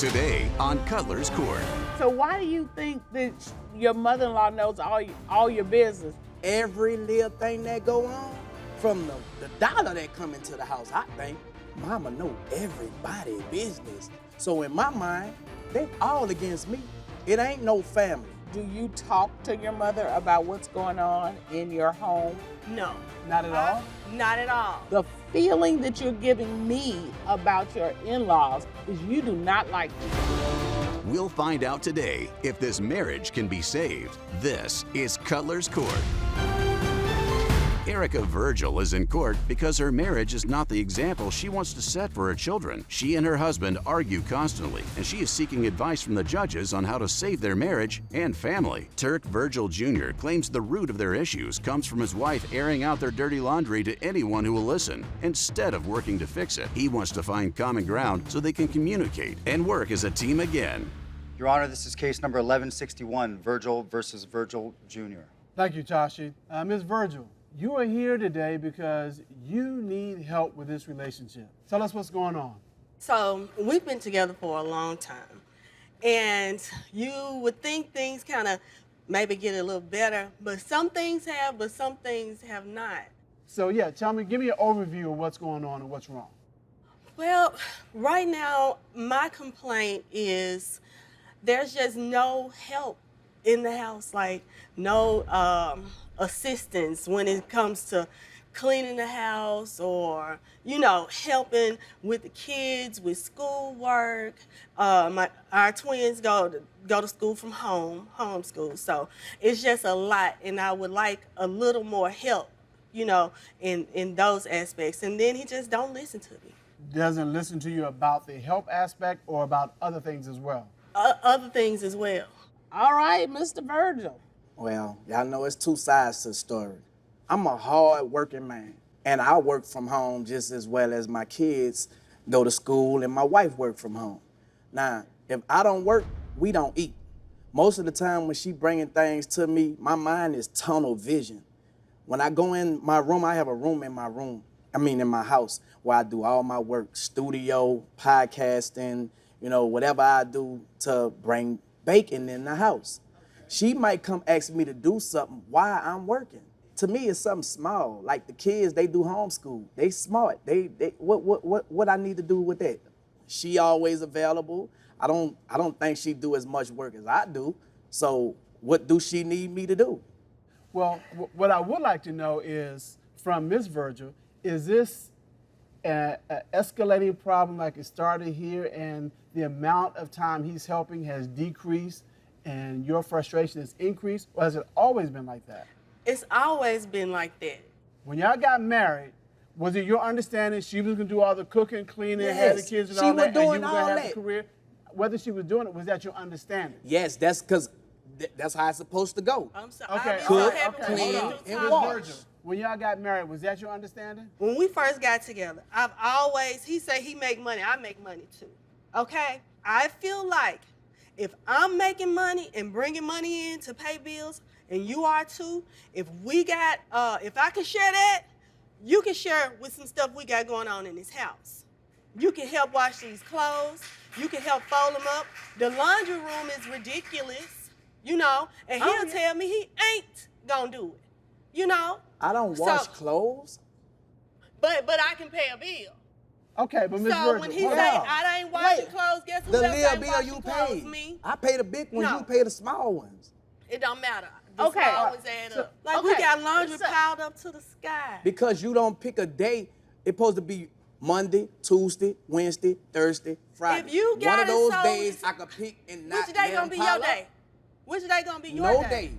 Today on Cutlers Court. So why do you think that your mother-in-law knows all your business? Every little thing that go on, from the dollar that come into the house, I think mama know everybody's business. So in my mind, they all against me. It ain't no family. Do you talk to your mother about what's going on in your home? No. Not at all? Not at all. The feeling that you're giving me about your in-laws is you do not like me. We'll find out today if this marriage can be saved. This is Cutlers Court. Erica Virgil is in court because her marriage is not the example she wants to set for her children. She and her husband argue constantly, and she is seeking advice from the judges on how to save their marriage and family. Turk Virgil Jr. claims the root of their issues comes from his wife airing out their dirty laundry to anyone who will listen. Instead of working to fix it, he wants to find common ground so they can communicate and work as a team again. Your Honor, this is case number 1161, Virgil versus Virgil Jr. Thank you, Tashi. Ms. Virgil, you are here today because you need help with this relationship. Tell us what's going on. So we've been together for a long time, and you would think things kind of maybe get a little better, but some things have, but some things have not. So yeah, give me an overview of what's going on and what's wrong. Well, right now, my complaint is there's just no help in the house, like no assistance when it comes to cleaning the house or, helping with the kids, with schoolwork. Our twins go to school from homeschool. So it's just a lot, and I would like a little more help, in those aspects. And then he just don't listen to me. Doesn't listen to you about the help aspect or about other things as well? Other things as well. All right, Mr. Virgil. Well, y'all know it's two sides to the story. I'm a hard-working man, and I work from home just as well as my kids go to school and my wife work from home. Now, if I don't work, we don't eat. Most of the time when she bringing things to me, my mind is tunnel vision. When I go in my room, I have a room in my house where I do all my work, studio, podcasting, whatever I do to bring bacon in the house. She might come ask me to do something while I'm working. To me, it's something small. Like the kids, they do homeschool. They smart. What I need to do with that? She always available. I don't think she do as much work as I do. So what do she need me to do? Well, what I would like to know is, from Ms. Virgil, is this an escalating problem like it started here and the amount of time he's helping has decreased and your frustration has increased, or has it always been like that? It's always been like that. When y'all got married, was it your understanding she was gonna do all the cooking, cleaning, have the kids and all that, and you were gonna have a career? Whether she was doing it, was that your understanding? Yes, that's because that's how it's supposed to go. I'm sorry. Okay, Cook, clean, Ms. Virgil, when y'all got married, was that your understanding? When we first got together, he said he make money, I make money too. Okay? I feel like if I'm making money and bringing money in to pay bills, and you are too, if I can share that, you can share with some stuff we got going on in this house. You can help wash these clothes. You can help fold them up. The laundry room is ridiculous, and he'll tell me he ain't gonna do it, I don't wash clothes. But I can pay a bill. Okay, but Ms. So Virgil, when he hold say on. I ain't washing clothes, guess who The else little ain't bill washing you clothes? pay. Me. I pay the big ones, No. you pay the small ones. It don't matter. Okay. This always add up. Like we got laundry piled up to the sky. Because you don't pick a day. It's supposed to be Monday, Tuesday, Wednesday, Thursday, Friday. If you got one of it those so- days I could pick and not Which day gonna be your day? Which day gonna be your No day? day.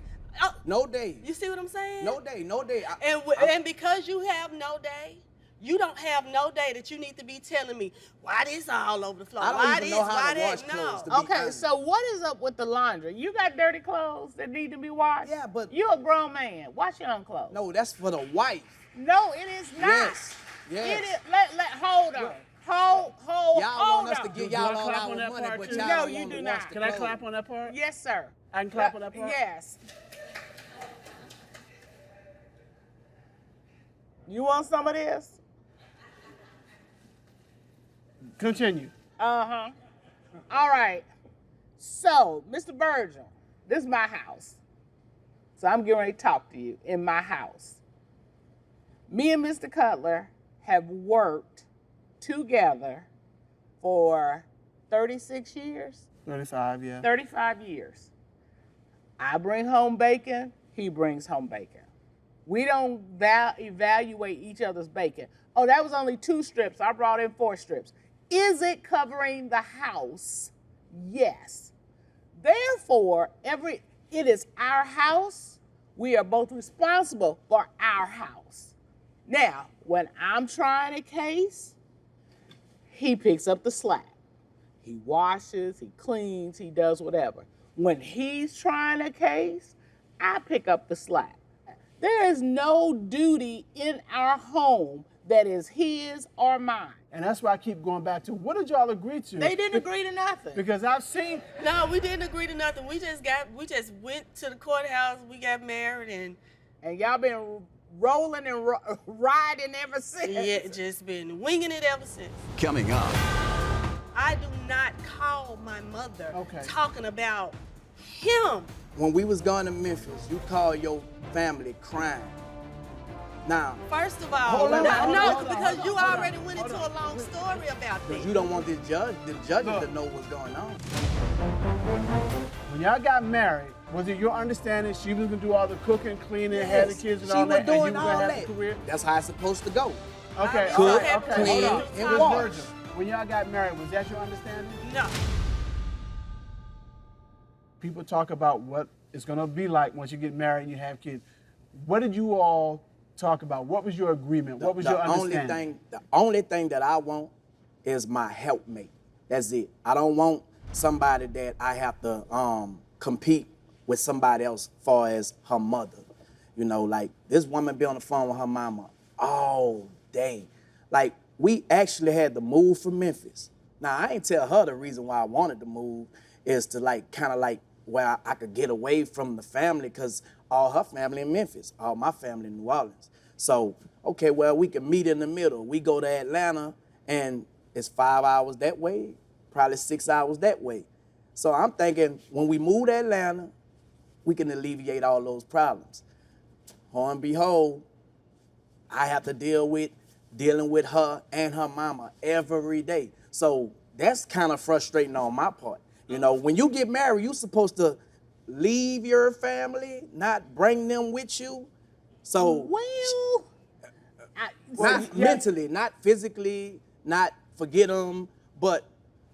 Oh, No day. you see what I'm saying? No day. No day. And because you have no day, you don't have no day that you need to be telling me why this all over the floor. I don't why even this, know how why to that? wash clothes, to No. be Okay, honest. so what is up with the laundry? You got dirty clothes that need to be washed? Yeah, but- You're a grown man. Wash your own clothes. No, that's for the wife. No, it is not. Yes. Yes. It is, hold on. Hold Y'all want us on. to give Do I y'all all clap our on that money, part but too? y'all No, don't you want do to not. wash the Can I clothes. clap on that part? Yes, sir. I can clap on that part? Yes. You want some of this? Continue. Uh-huh. All right. So, Mr. Virgil, this is my house. So I'm getting ready to talk to you in my house. Me and Mr. Cutler have worked together for 36 years. 35, yeah. 35 years. I bring home bacon, he brings home bacon. We don't evaluate each other's bacon. Oh, that was only 2 strips. I brought in 4 strips. Is it covering the house? Yes. Therefore, it is our house. We are both responsible for our house. Now, when I'm trying a case, he picks up the slack. He washes, he cleans, he does whatever. When he's trying a case, I pick up the slack. There is no duty in our home that is his or mine. And that's why I keep going back to, what did y'all agree to? They didn't agree to nothing. Because I've seen... No, we didn't agree to nothing. We just went to the courthouse, we got married, And y'all been rolling and riding ever since. yeah, just been winging it ever since. Coming up, I do not call my mother Okay. talking about him. When we was going to Memphis, you called your family crying. Now, First of all, Hold on, hold on, because hold you on, already hold went on, into hold a long story about because that. you don't want the judges Look. to know what's going on. When y'all got married, was it your understanding she was gonna do all the cooking, cleaning, had the kids and she all was that, and you doing was all gonna have that. the career? That's how it's supposed to go. Okay, Cook, okay, okay, clean, hold on. and Miss wash. Virgil, when y'all got married, was that your understanding? No. People talk about what it's gonna be like once you get married and you have kids. What did you all talk about? What was your agreement? What was your understanding? The only thing that I want is my helpmate. That's it. I don't want somebody that I have to compete with somebody else far as her mother. You know, like this woman be on the phone with her mama all day. Like we actually had to move from Memphis. Now I ain't tell her the reason why I wanted to move is to like kind of like where I could get away from the family because all her family in Memphis, all my family in New Orleans. So, okay, well, we can meet in the middle. We go to Atlanta and it's 5 hours that way, probably 6 hours that way. So I'm thinking when we move to Atlanta, we can alleviate all those problems. Lo and behold, I have to dealing with her and her mama every day. So that's kind of frustrating on my part. You know, when you get married, you're supposed to leave your family, not bring them with you. So Well, not mentally, not physically, not forget them, but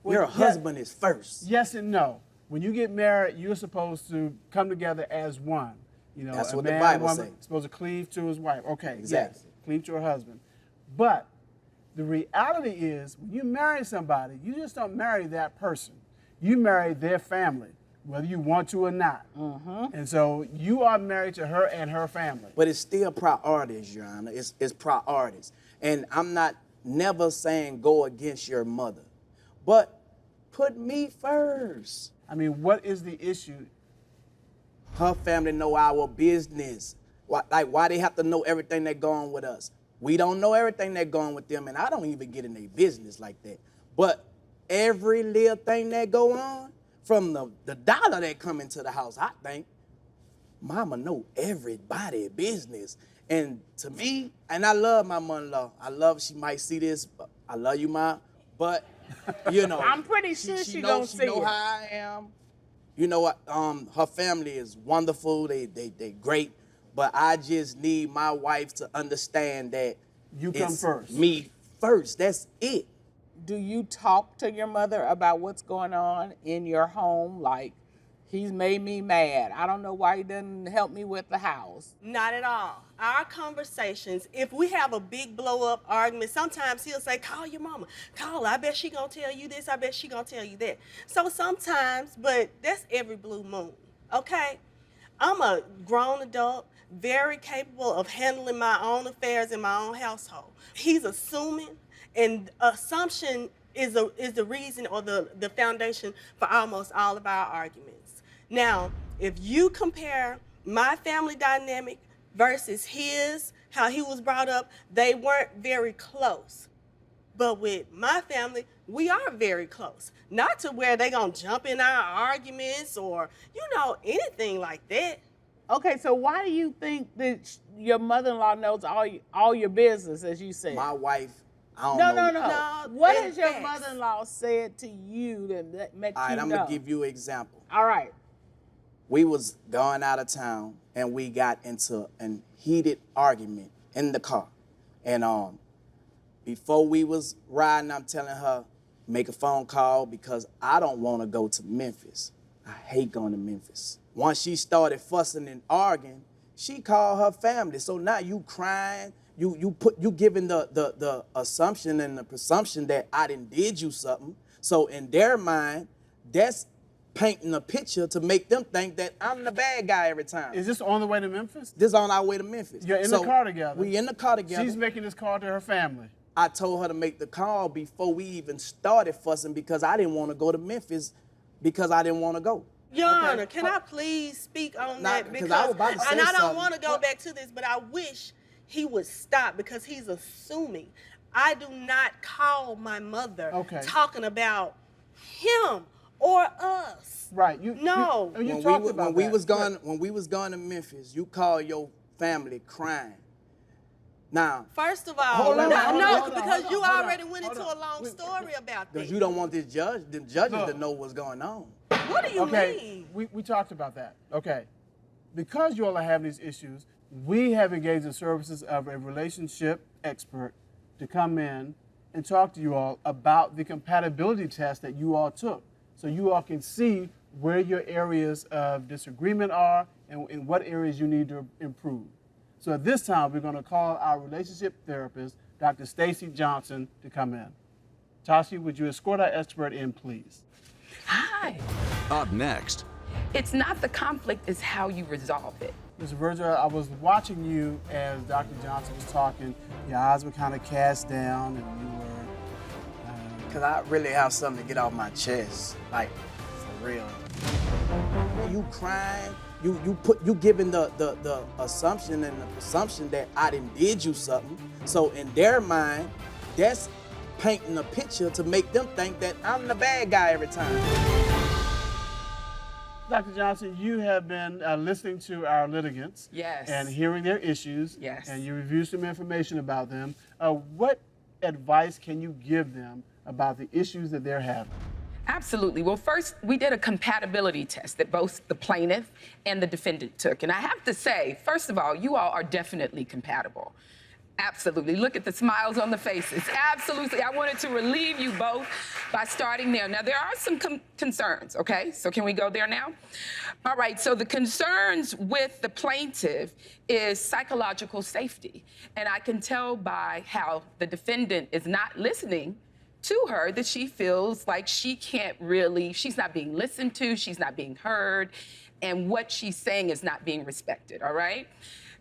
your yeah. husband is first. Yes and no. When you get married, you're supposed to come together as one. You know, That's a what the man, Bible woman say. supposed to cleave to his wife. Okay, Exactly. yes, cleave to her husband. But the reality is, when you marry somebody, you just don't marry that person. You marry their family, whether you want to or not. And so you are married to her and her family. But it's still priorities, Your Honor. It's priorities. And I'm not never saying go against your mother, but put me first. I mean, what is the issue? Her family know our business. Why they have to know everything that going with us? We don't know everything that going with them, and I don't even get in their business like that. But every little thing that go on, from the dollar that come into the house, I think, mama know everybody's business. And to me, and I love my mother-in-law. I love, she might see this, but I love you, Ma. But, you know. I'm pretty sure she gonna see know it. how I am. You know what? Her family is wonderful. They great. But I just need my wife to understand that You come it's first. me first. That's it. Do you talk to your mother about what's going on in your home? Like, he's made me mad. I don't know why he doesn't help me with the house. Not at all. Our conversations, if we have a big blow-up argument, sometimes he'll say, call your mama. Call her. I bet she gonna tell you this. I bet she gonna tell you that. So sometimes, but that's every blue moon, okay? I'm a grown adult, very capable of handling my own affairs in my own household. He's assuming, and assumption is the reason or the foundation for almost all of our arguments. Now, if you compare my family dynamic versus his, how he was brought up, they weren't very close. But with my family, we are very close. Not to where they gonna jump in our arguments or, anything like that. Okay, so why do you think that your mother-in-law knows all your business, as you said? My wife, I don't know. No. What has your facts. mother-in-law said to you that makes All right, you I'm know? gonna give you an example. All right. We was going out of town and we got into a heated argument in the car. And before we was riding, I'm telling her, make a phone call because I don't want to go to Memphis. I hate going to Memphis. Once she started fussing and arguing, she called her family. So now you crying, you giving the assumption and the presumption that I did you something. So in their mind, that's painting a picture to make them think that I'm the bad guy every time. Is this on the way to Memphis? This on our way to Memphis. You're in the car together. We in the car together. She's making this call to her family. I told her to make the call before we even started fussing because I didn't want to go to Memphis because I didn't want to go. Your Honor, can I please speak on that? Because I was about to say and I don't something. want to go back to this, but I wish he would stop because he's assuming. I do not call my mother talking about him or us. Right. No. When we was going to Memphis, you called your family crying. Now, First of all, because you already on, went hold into on. a long story about because this. you don't want the judges to know what's going on. What do you mean? We talked about that. Okay. Because you all are having these issues, we have engaged the services of a relationship expert to come in and talk to you all about the compatibility test that you all took. So you all can see where your areas of disagreement are and in what areas you need to improve. So at this time, we're going to call our relationship therapist, Dr. Stacy Johnson, to come in. Tashi, would you escort our expert in, please? Hi. Up next, It's not the conflict, it's how you resolve it. Mr. Virgil, I was watching you as Dr. Johnson was talking. Your eyes were kind of cast down, and you were... Because I really have something to get off my chest, like, for real. You crying, you giving the assumption and the presumption that I did you something. So in their mind, that's painting a picture to make them think that I'm the bad guy every time. Dr. Johnson, you have been listening to our litigants. Yes. And hearing their issues. Yes. And you reviewed some information about them. What advice can you give them about the issues that they're having? Absolutely. Well, first, we did a compatibility test that both the plaintiff and the defendant took. And I have to say, first of all, you all are definitely compatible. Absolutely. Look at the smiles on the faces. Absolutely. I wanted to relieve you both by starting there. Now, there are some concerns, okay? So can we go there now? All right. So the concerns with the plaintiff is psychological safety. And I can tell by how the defendant is not listening to her that she feels like she's not being listened to, she's not being heard, and what she's saying is not being respected, all right?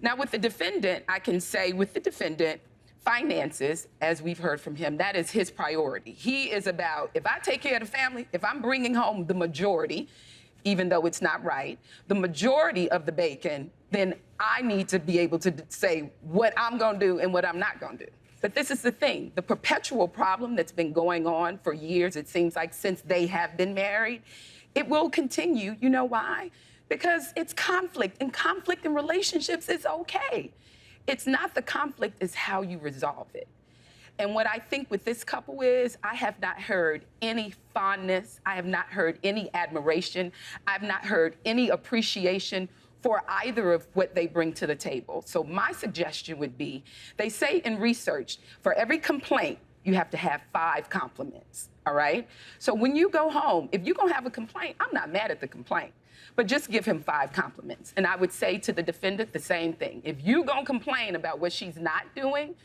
Now, with the defendant, I can say with the defendant, finances, as we've heard from him, that is his priority. He is about, if I take care of the family, if I'm bringing home the majority, even though it's not right, the majority of the bacon, then I need to be able to say what I'm gonna do and what I'm not gonna do. But this is the thing, the perpetual problem that's been going on for years, it seems like since they have been married, it will continue. You know why? Because it's conflict, and conflict in relationships is okay. It's not the conflict, it's how you resolve it. And what I think with this couple is, I have not heard any fondness, I have not heard any admiration, I've not heard any appreciation for either of what they bring to the table. So my suggestion would be, they say in research, for every complaint, you have to have 5 compliments, all right? So when you go home, if you're gonna have a complaint, I'm not mad at the complaint, but just give him 5 compliments. And I would say to the defendant the same thing. If you're gonna complain about what she's not doing,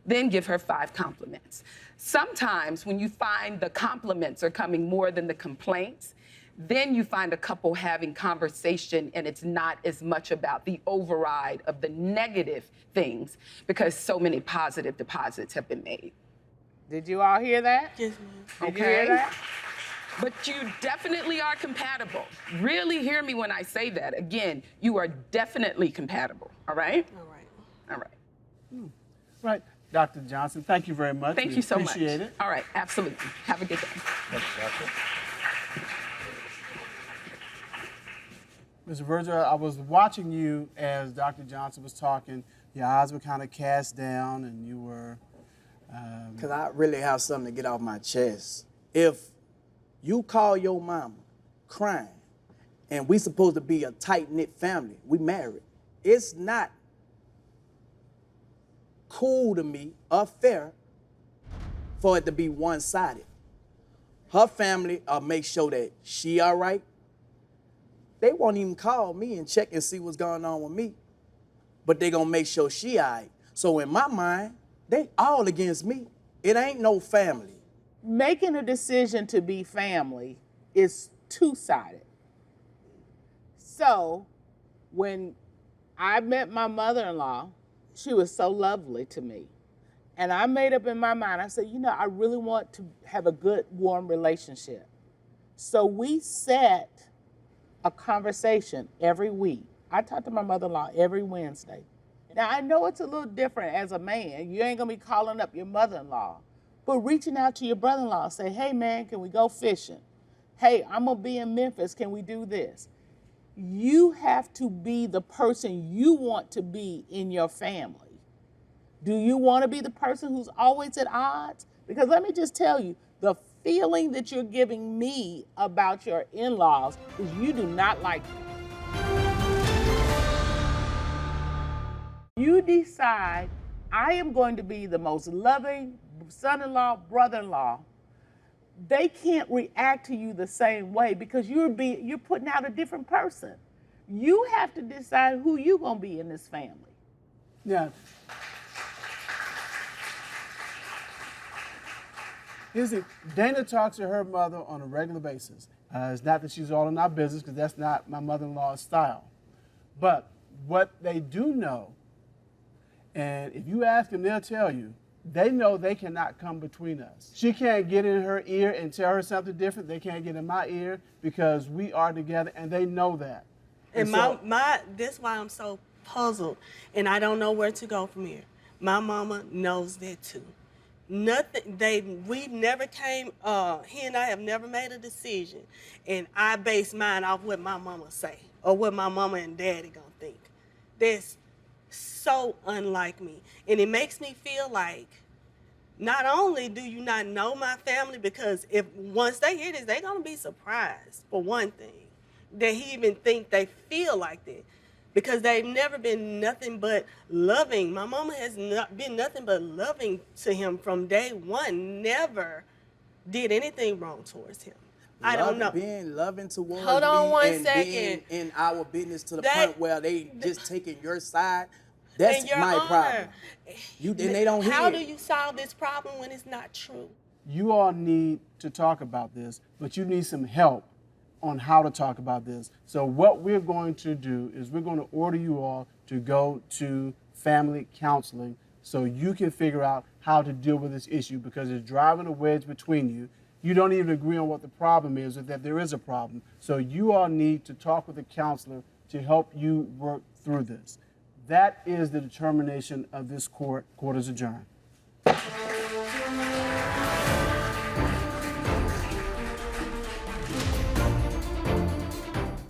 then give her 5 compliments. Sometimes when you find the compliments are coming more than the complaints, then you find a couple having conversation and it's not as much about the override of the negative things because so many positive deposits have been made. Did you all hear that? Yes, ma'am. Did you hear that? But you definitely are compatible. Really hear me when I say that. Again, you are definitely compatible, all right? All right. All right. Right. Dr. Johnson, thank you very much. Thank We you so much. appreciate it. All right, absolutely. Have a good day. Mr. Virgil, I was watching you as Dr. Johnson was talking. Your eyes were kind of cast down, and you were... Because I really have something to get off my chest. If you call your mama crying, and we supposed to be a tight-knit family, we married, it's not cool to me or fair for it to be one-sided. Her family make sure that she all right. They won't even call me and check and see what's going on with me, but they gonna make sure she all right. So in my mind, they all against me. It ain't no family. Making a decision to be family is two-sided. So when I met my mother-in-law, she was so lovely to me. And I made up in my mind, I said, you know, I really want to have a good, warm relationship. So we set a conversation every week. I talk to my mother-in-law every Wednesday. Now, I know it's a little different as a man. You ain't gonna be calling up your mother-in-law, but reaching out to your brother-in-law, say, hey man, can we go fishing? Hey, I'm gonna be in Memphis, can we do this? You have to be the person you want to be in your family. Do you wanna be the person who's always at odds? Because let me just tell you, the feeling that you're giving me about your in-laws is you do not like them. You decide, I am going to be the most loving son-in-law, brother-in-law. They can't react to you the same way because you're putting out a different person. You have to decide who you're gonna be in this family. Yeah. Dana talks to her mother on a regular basis. It's not that she's all in our business, because that's not my mother-in-law's style. But what they do know, and if you ask them, they'll tell you, they know they cannot come between us. She can't get in her ear and tell her something different. They can't get in my ear because we are together, and they know that. And that's why I'm so puzzled, and I don't know where to go from here. My mama knows that too. We never came, he and I have never made a decision, and I base mine off what my mama say, or what my mama and daddy gonna think. That's so unlike me, and it makes me feel like not only do you not know my family, because if once they hear this, they're gonna be surprised, for one thing, that he even think they feel like that. Because they've never been nothing but loving. My mama has not been nothing but loving to him from day one. Never did anything wrong towards him. I don't know. Being loving towards Hold on me one and second. being in our business to the point where they just taking your side, that's my problem. And they don't hear How it. do you solve this problem when it's not true? You all need to talk about this, but you need some help on how to talk about this. So what we're going to do is we're going to order you all to go to family counseling so you can figure out how to deal with this issue, because it's driving a wedge between you. You don't even agree on what the problem is, or that there is a problem. So you all need to talk with a counselor to help you work through this. That is the determination of this court. Court is adjourned.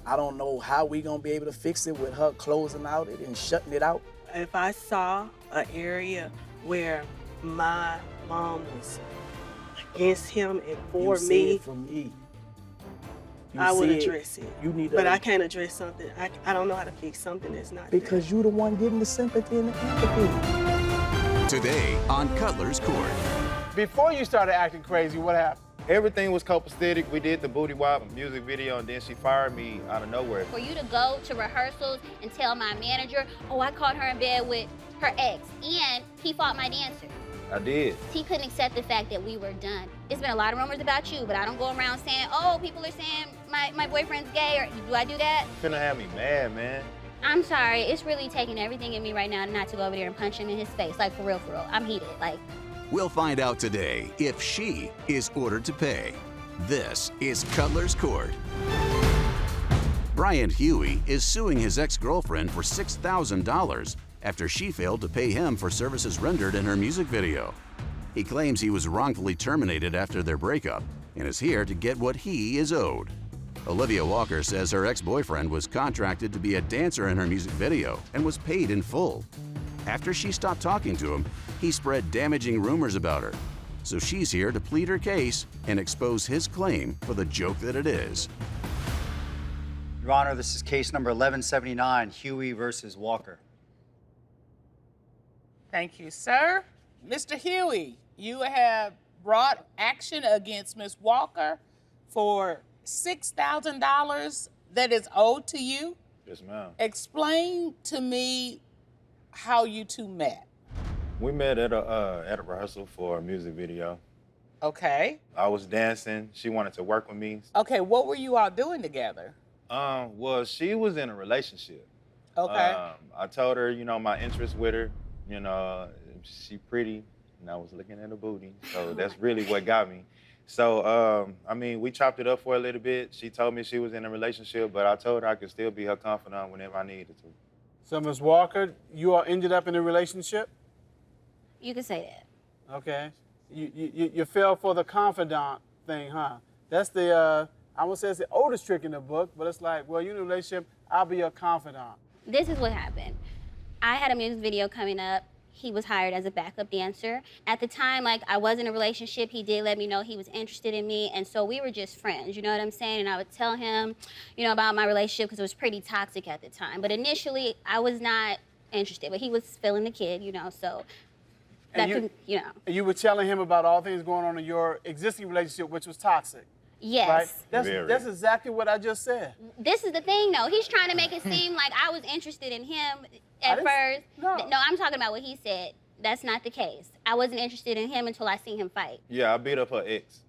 I don't know how we gonna be able to fix it with her closing out it and shutting it out. If I saw an area where my mom was against him and for You see me, it from me. You I would see it. address it. You need but to, I can't address something. I don't know how to fix something that's not there. because you the one getting the sympathy and the empathy. Today on Cutlers Court. Before you started acting crazy, what happened? Everything was copacetic. We did the booty wop music video, and then she fired me out of nowhere. For you to go to rehearsals and tell my manager, oh, I caught her in bed with her ex, and he fought my dancer. I did. He couldn't accept the fact that we were done. There's been a lot of rumors about you, but I don't go around saying, oh, people are saying my boyfriend's gay, or do I do that? You finna have me mad, man. I'm sorry, it's really taking everything in me right now not to go over there and punch him in his face, like for real, I'm heated, like. We'll find out today if she is ordered to pay. This is Cutlers Court. Bryant Huey is suing his ex-girlfriend for $6,000 after she failed to pay him for services rendered in her music video. He claims he was wrongfully terminated after their breakup and is here to get what he is owed. Olivia Walker says her ex-boyfriend was contracted to be a dancer in her music video and was paid in full. After she stopped talking to him, he spread damaging rumors about her. So she's here to plead her case and expose his claim for the joke that it is. Your Honor, this is case number 1179, Huey versus Walker. Thank you, sir. Mr. Huey, you have brought action against Ms. Walker for $6,000 that is owed to you. Yes, ma'am. Explain to me how you two met. We met at a rehearsal for a music video. Okay. I was dancing. She wanted to work with me. Okay, what were you all doing together? Well, she was in a relationship. Okay. I told her, my interest with her. She pretty, and I was looking at her booty. So that's really what got me. So, we chopped it up for a little bit. She told me she was in a relationship, but I told her I could still be her confidant whenever I needed to. So, Ms. Walker, you all ended up in a relationship? You could say that. Okay. You fell for the confidant thing, huh? That's the, I won't say it's the oldest trick in the book, but it's like, well, you're in a relationship, I'll be your confidant. This is what happened. I had a music video coming up. He was hired as a backup dancer. At the time, I was in a relationship. He did let me know he was interested in me, and so we were just friends, you know what I'm saying? And I would tell him, about my relationship because it was pretty toxic at the time. But initially, I was not interested, but he was feeling the kid, so that could. And you were telling him about all things going on in your existing relationship, which was toxic. Yes. Right? That's exactly what I just said. This is the thing, though. He's trying to make it seem like I was interested in him at first. No, I'm talking about what he said. That's not the case. I wasn't interested in him until I seen him fight. Yeah, I beat up her ex.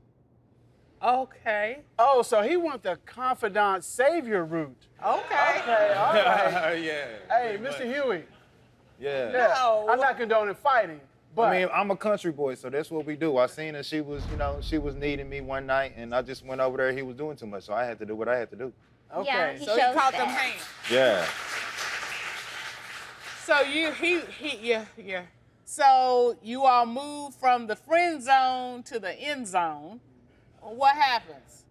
Okay. Oh, so he went the confidant savior route. Okay. Okay, all right. Yeah. Hey, Mr. Huey. Yeah. No. I'm not condoning fighting, but I'm a country boy, so that's what we do. I seen her, she was needing me one night, and I just went over there. He was doing too much, so I had to do what I had to do. okay. Yeah, he So you shows caught that. them hands. Yeah. So yeah. So you all moved from the friend zone to the end zone. What happens?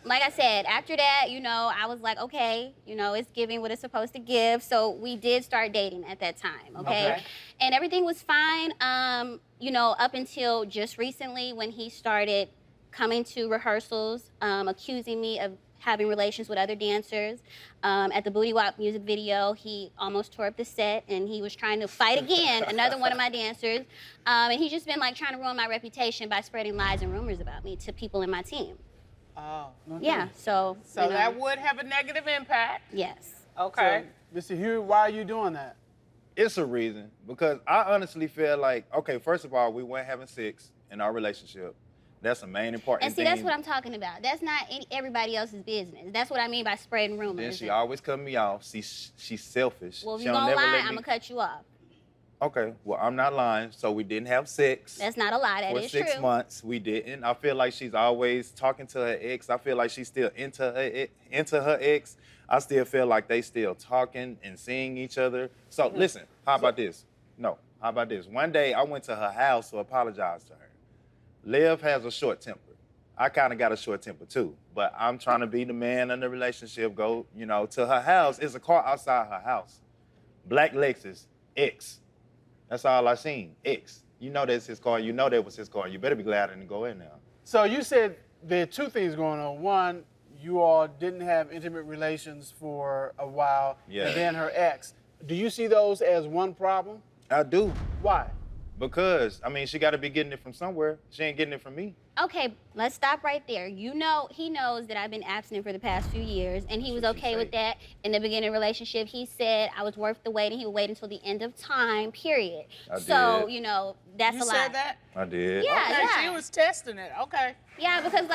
Like I said, after that, I was like, okay, it's giving what it's supposed to give. So we did start dating at that time, okay? And everything was fine, up until just recently when he started coming to rehearsals, accusing me of having relations with other dancers. At the Booty Wop music video, he almost tore up the set, and he was trying to fight again, another one of my dancers. And he's just been trying to ruin my reputation by spreading lies and rumors about me to people in my team. Oh. Yeah, so that would have a negative impact. Yes. Okay. So, Mr. Huey, why are you doing that? It's a reason, because I honestly feel like, okay, first of all, we weren't having sex in our relationship. That's the main important And see, thing. that's what I'm talking about. That's not everybody else's business. That's what I mean by spreading rumors. Then she always cut me off. She's selfish. Well, if She you're don't gonna never lie, let I'm me- gonna cut you off. Okay, well, I'm not lying. So we didn't have sex. That's not a lie. That for is 6 true. months. We didn't. I feel like she's always talking to her ex. I feel like she's still into her ex. I still feel like they still talking and seeing each other. So listen, how about this? No, how about this? One day I went to her house to apologize to her. Liv has a short temper. I kind of got a short temper too, but I'm trying to be the man in the relationship. Go, to her house. It's a car outside her house. Black Lexus, X. That's all I seen, X. That's his car. That was his car. You better be glad I didn't go in there. So you said there are two things going on. One, you all didn't have intimate relations for a while, Yeah. and then her ex. Do you see those as one problem? I do. Why? Because, she got to be getting it from somewhere. She ain't getting it from me. Okay, let's stop right there. He knows that I've been abstinent for the past few years, and he was okay with that. In the beginning of the relationship, he said I was worth the wait, and he would wait until the end of time, period. I So, did. that's You a lie. said that? I did. Yeah, Okay, yeah. she was testing it. Okay. Yeah, because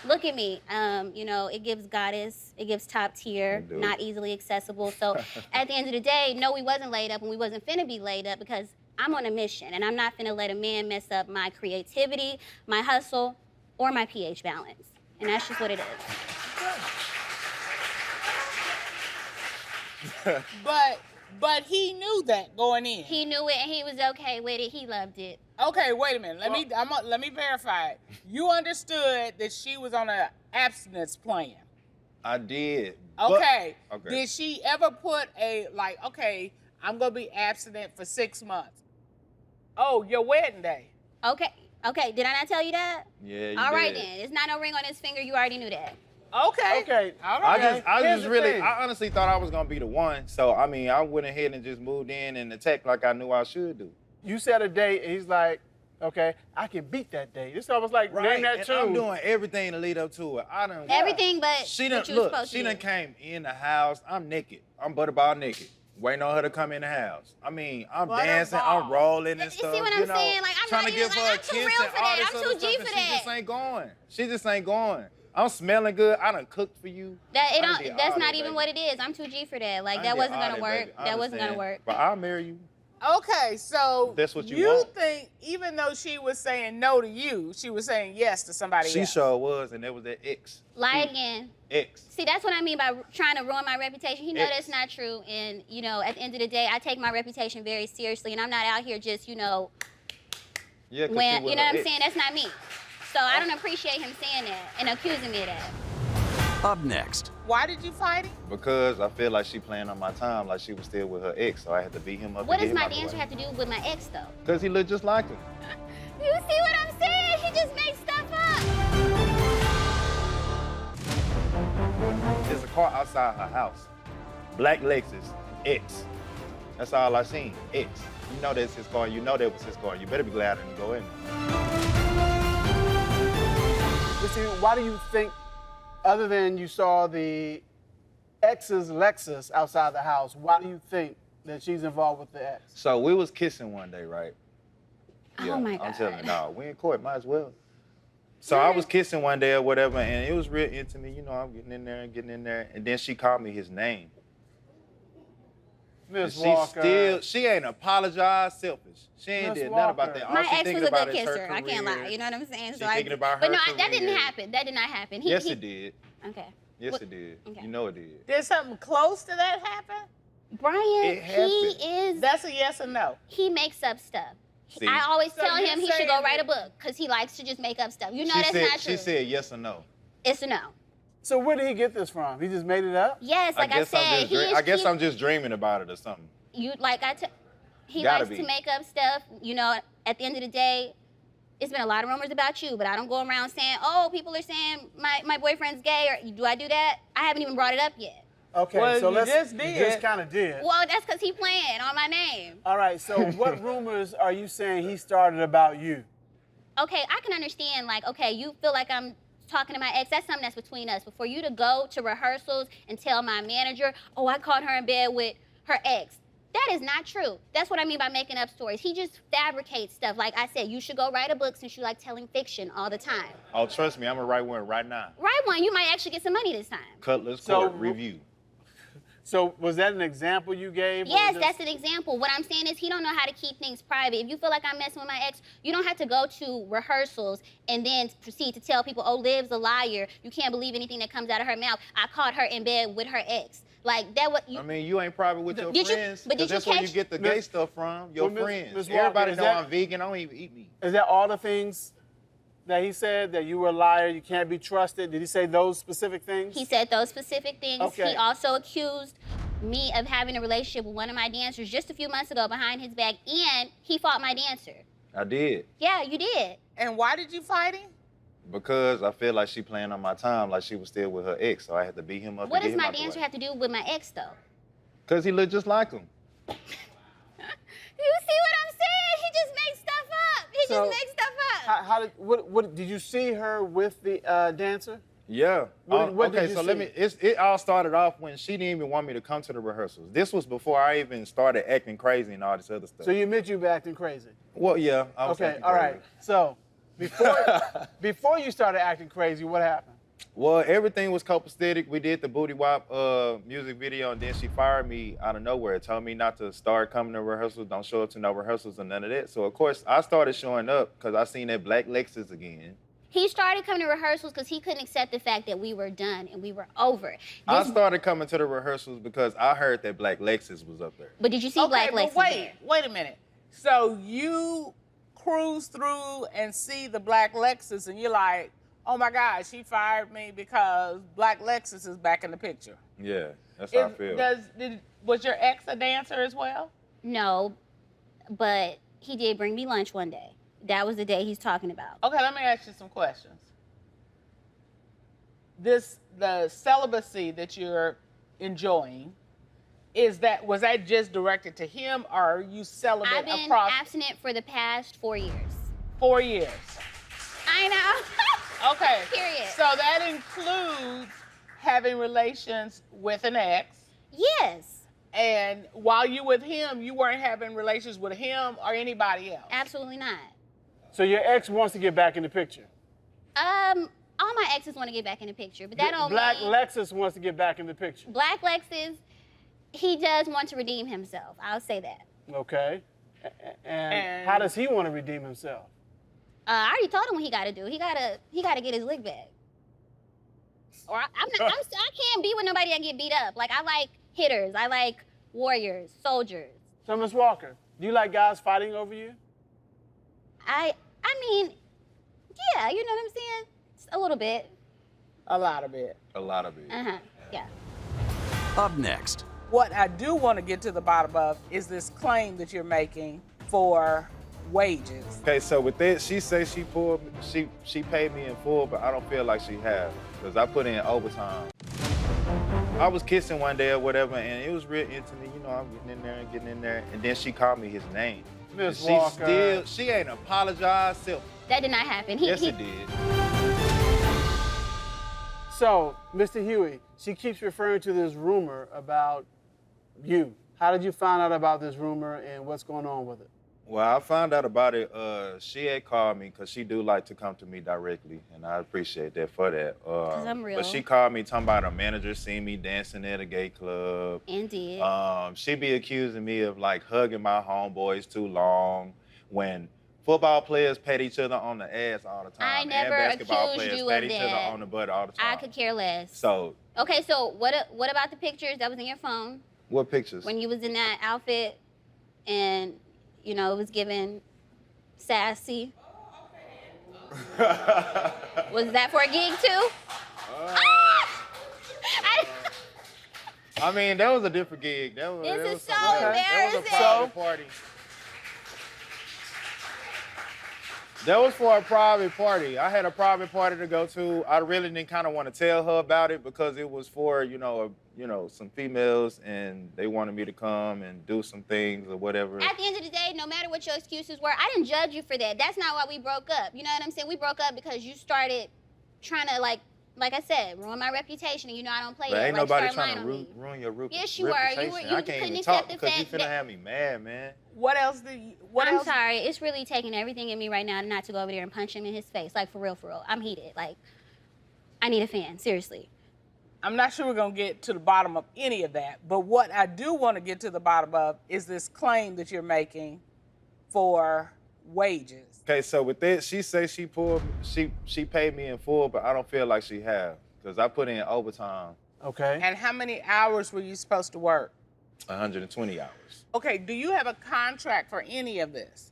look at me. It gives goddess, it gives top tier, You do. not easily accessible. So at the end of the day, no, we wasn't laid up, and we wasn't finna be laid up because I'm on a mission, and I'm not finna let a man mess up my creativity, my hustle, or my pH balance. And that's just what it is. But he knew that going in. He knew it and he was okay with it. He loved it. Okay, wait a minute. Let me verify it. You understood that she was on an abstinence plan. I did. Okay. Okay. Did she ever put okay, I'm gonna be abstinent for 6 months? Oh, your wedding day. Okay. Did I not tell you that? Yeah, you All right did. then. It's not no ring on his finger. You already knew that. Okay. Okay. All right. I honestly thought I was gonna be the one. So I mean, I went ahead and just moved in and attacked like I knew I should do. You set a date, and he's like, okay, I can beat that date. It's almost like name that and tune. I'm doing everything to lead up to it. I done Everything but She what done you were supposed to She do. done came in the house. I'm naked. I'm butterball naked. Waiting on her to come in the house. I mean, I'm dancing, I'm rolling and You see stuff. what I'm saying? Like, I'm trying not to even- give her like, a I'm too kiss real and for all that. this I'm other too G stuff, for and She that. just ain't going. She just ain't going. I'm smelling good. I done cooked for you. That it I done don't. did That's all not that, even baby. what it is. I'm too G for that. Like I that did wasn't all gonna that, work. baby. I That wasn't gonna understand. work. But I'll marry you. Okay, so That's what you want. think even though she was saying no to you, she was saying yes to somebody She else? sure was, and that was that ex. Lie again. Ex. See, that's what I mean by trying to ruin my reputation. He know Ex. that's not true, and you know, at the end of the day, I take my reputation very seriously, and I'm not out here just Yeah, 'cause when she you was know an what I'm ex. saying. That's not me. So I don't appreciate him saying that and accusing me of that. Up next, Why did you fight him? Because I feel like she playing on my time, like she was still with her ex, so I had to beat him up. What does my dancer have to do with my ex, though? Because he looked just like him. You see what I'm saying? He just makes stuff up. There's a car outside her house. Black Lexus, X. That's all I seen, X. You know that's his car, you know that was his car. You better be glad I didn't go in. But see, why do you think, other than you saw the ex's Lexus outside the house, why do you think that she's involved with the ex? So we was kissing one day, right? Oh my I'm God. telling you, no, we in court, might as well. So I was kissing one day or whatever, and it was real intimate. You know, I'm getting in there, and then she called me his name. Miss She Walker. she ain't apologized, selfish. She ain't Miss did nothing about Walker. that. All My she ex thinking was a about good is her kisser. I can't lie. career. You know what I'm saying? She So thinking about but her no, that didn't career. happen. That did not happen. Yes, it did. Okay. Yes, What- it did. Okay. You know it did. Did something close to that happen? Brian, It happened. he is. That's a yes or no. He makes up stuff. See? I always So tell you're him he should go saying write a that- book because he likes to just make up stuff. You know She that's said, not true. She said yes or no. It's a no. So where did he get this from? He just made it up? Yes, like I said, he is. I guess I'm just dreaming about it or something. You like he Gotta likes be. to make up stuff. You know, at the end of the day, it's been a lot of rumors about you, but I don't go around saying, "Oh, people are saying my boyfriend's gay." Or do I do that? I haven't even brought it up yet. Okay, Well, so you let's just you did. just kind of did. Well, that's because he playing on my name. All right, so what rumors are you saying he started about you? Okay, I can understand, like, okay, you feel like I'm talking to my ex, that's something that's between us. But for you to go to rehearsals and tell my manager, oh, I caught her in bed with her ex, that is not true. That's what I mean by making up stories. He just fabricates stuff. Like I said, you should go write a book since you like telling fiction all the time. Oh, trust me, I'm gonna write one right now. Write one, you might actually get some money this time. Cutlers So- Court review. So was that an example you gave? or Yes, just- that's an example. What I'm saying is he don't know how to keep things private. If you feel like I'm messing with my ex, you don't have to go to rehearsals and then proceed to tell people, oh, Liv's a liar. You can't believe anything that comes out of her mouth. I caught her in bed with her ex. Like that what you I mean, you ain't private with your Did you- friends. but did 'cause you that's where you catch- get the gay Miss- stuff from, your Well, Miss- friends. Miss Walker, Everybody is know that- I'm vegan, I don't even eat meat. Is that all the things that he said, that you were a liar, you can't be trusted? Did he say those specific things? He said those specific things. Okay. He also accused me of having a relationship with one of my dancers just a few months ago behind his back, and he fought my dancer. I did. Yeah, you did. And why did you fight him? Because I feel like she playing on my time, like she was still with her ex, so I had to beat him up. What to does get him my out the dancer way. have to do with my ex, though? Because he looked just like him. You see what I'm saying? He just makes stuff up. He So, just makes stuff up. How did, what, did you see her with the dancer? Yeah. What did okay, you so see? let me. It all started off when she didn't even want me to come to the rehearsals. This was before I even started acting crazy and all this other stuff. So you admit you were acting crazy? Well, yeah. I was Okay, acting all crazy. right. So before you started acting crazy, what happened? Well, everything was copacetic. We did the Booty Wop music video, and then she fired me out of nowhere. Told me not to start coming to rehearsals, don't show up to no rehearsals or none of that. So, of course, I started showing up because I seen that black Lexus again. He started coming to rehearsals because he couldn't accept the fact that we were done and we were over. I started coming to the rehearsals because I heard that Black Lexus was up there. But did you see Black Lexus there? Wait a minute. So you cruise through and see the Black Lexus and you're like, oh my God, she fired me because Black Lexus is back in the picture. Yeah, that's how I feel. Was your ex a dancer as well? No, but he did bring me lunch one day. That was the day he's talking about. Okay, let me ask you some questions. The celibacy that you're enjoying, was that just directed to him, or are you celibate I've been across? abstinent for the past 4 years. 4 years. I know. Okay. Period. So that includes having relations with an ex. Yes. And while you with him, you weren't having relations with him or anybody else. Absolutely not. So your ex wants to get back in the picture. All my exes want to get back in the picture, but that don't Black mean Lexus wants to get back in the picture. Black Lexus, he does want to redeem himself. I'll say that. Okay. And how does he want to redeem himself? I already told him what he got to do. He gotta get his lick back. Or I can't be with nobody that get beat up. Like, I like hitters. I like warriors, soldiers. So, Ms. Walker, do you like guys fighting over you? I mean, yeah, you know what I'm saying? A little bit. A lot of it. A lot of it. Yeah. Up next. What I do want to get to the bottom of is this claim that you're making for wages. Okay, so with that, she says she paid me in full, but I don't feel like she has, because I put in overtime. I was kissing one day or whatever, and it was real intimate. You know, I'm getting in there, and then she called me his name. Miss Walker. She ain't apologized. That did not happen. Yes, it did. So, Mr. Huey, she keeps referring to this rumor about you. How did you find out about this rumor and what's going on with it? Well, I found out about it. She had called me because she do like to come to me directly, and I appreciate that for that. Because I'm real. But she called me talking about a manager seeing me dancing at a gay club. And did. She be accusing me of like hugging my homeboys too long when football players pat each other on the ass all the time. I never and basketball accused players you pat of each that. other on the butt all the time. I could care less. So. Okay, so what about the pictures that was in your phone? What pictures? When you was in that outfit and, you know, it was given sassy. Was that for a gig too? I mean, that was a different gig. That was so that was a embarrassing. private party. That was for a private party. I had a private party to go to. I really didn't kind of want to tell her about it because it was for, some females, and they wanted me to come and do some things or whatever. At the end of the day, no matter what your excuses were, I didn't judge you for that. That's not why we broke up. You know what I'm saying? We broke up because you started trying to, like I said, ruin my reputation, and you know I don't play But that. ain't like, nobody start trying lying to on me. ruin your reputation. Yes, you were. I can't even talk because you finna have me mad, man. What else do you... I'm sorry. It's really taking everything in me right now not to go over there and punch him in his face. Like, for real, for real. I'm heated. Like, I need a fan. Seriously. I'm not sure we're going to get to the bottom of any of that, but what I do want to get to the bottom of is this claim that you're making for wages. Okay, so with that, she says she paid me in full, but I don't feel like she have because I put in overtime. Okay. And how many hours were you supposed to work? 120 hours. Okay, do you have a contract for any of this?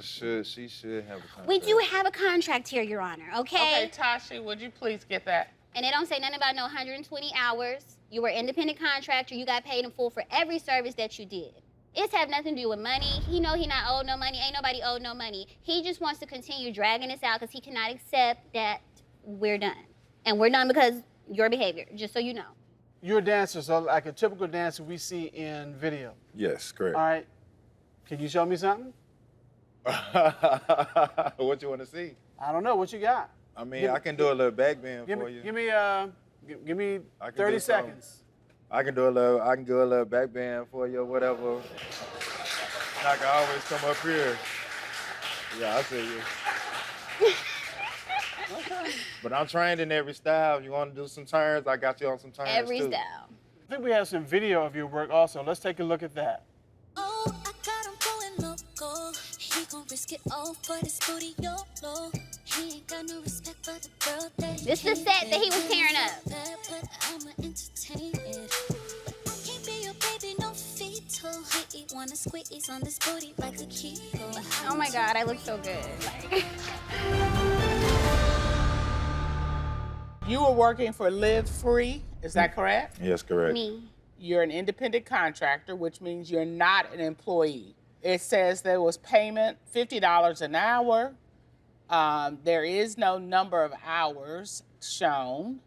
She should have a contract. We do have a contract here, Your Honor, okay? Okay, Tashi, would you please get that? And it don't say nothing about no 120 hours. You were an independent contractor. You got paid in full for every service that you did. It's have nothing to do with money. He know he not owed no money. Ain't nobody owed no money. He just wants to continue dragging this out because he cannot accept that we're done. And we're done because your behavior, just so you know. You're a dancer, so like a typical dancer we see in video. Yes, correct. All right. Can you show me something? What you want to see? I don't know. What you got? I mean, I can do a little back bend for you. Give me 30 seconds. I can do a little back bend for you or whatever. And I can always come up here. Yeah, I see you. Okay. But I'm trained in every style. You want to do some turns? I got you on some turns every too. style. I think we have some video of your work also. Let's take a look at that. Oh, I got him going loco. He gon' risk it all for this booty, YOLO. He ain't got no respect for the girl that he This is the set that he was tearing up. But I'ma entertain it. But I can't be your baby, no fetal. He wanna squeeze on this booty like a Kiko. Oh my God, I look so good. Like, You were working for Live Free, is that correct? Yes, correct. me. You're an independent contractor, which means you're not an employee. It says there was payment, $50 an hour. There is no number of hours shown.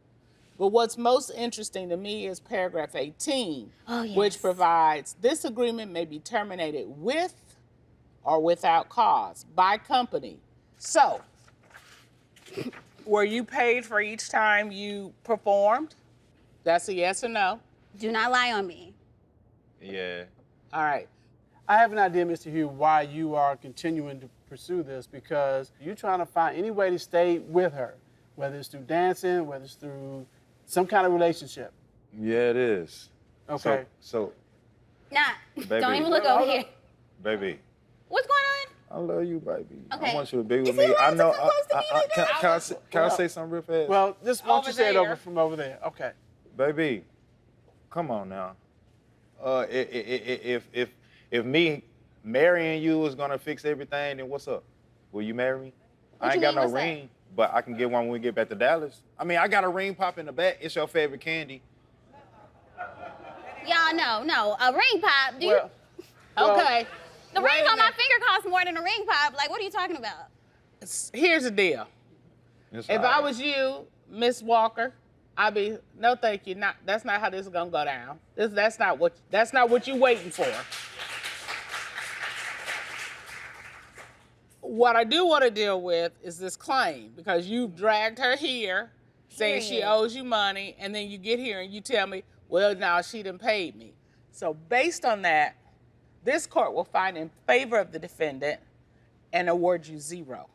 But what's most interesting to me is paragraph 18, which provides this agreement may be terminated with or without cause by company. So, were you paid for each time you performed? That's a yes or no. Do not lie on me. Yeah. All right. I have an idea, Mr. Hugh, why you are continuing to pursue this, because you're trying to find any way to stay with her, whether it's through dancing, whether it's through some kind of relationship. Yeah, it is. Okay. So Nah, Baby. don't even look over here. baby, What's going on? I love you, baby. Okay. I want you to be with Is he me. I allowed know. to come close to me like that? Can I say something real fast? Well, just why don't you say it over there. from over there? Okay. Baby, come on now. If me marrying you is gonna fix everything, then what's up? Will you marry me? What I ain't you got mean, no what's up? ring, but I can get one when we get back to Dallas. I mean, I got a ring pop in the back. It's your favorite candy. Y'all no. A ring pop, dude. Okay. The Wait ring a on my minute. finger costs more than a ring pop. Like, what are you talking about? Here's the deal. It's If all I right. was you, Miss Walker, I'd be no, thank you. That's not how this is gonna go down. That's not what you're waiting for. What I do want to deal with is this claim, because you've dragged her here, saying she Period. owes you money, and then you get here and you tell me, well, now she done paid me. So based on that, this court will find in favor of the defendant and award you 0.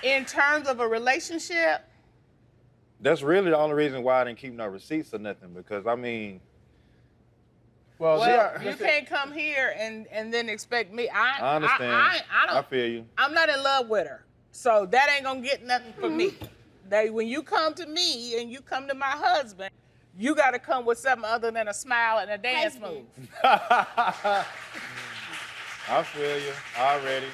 In terms of a relationship, That's really the only reason why I didn't keep no receipts or nothing, because I mean, Well, you can't come here and then expect me. I understand. I I feel you. I'm not in love with her, so that ain't gonna get nothing from me. When you come to me and you come to my husband, you got to come with something other than a smile and a dance Husband. move. I feel you already.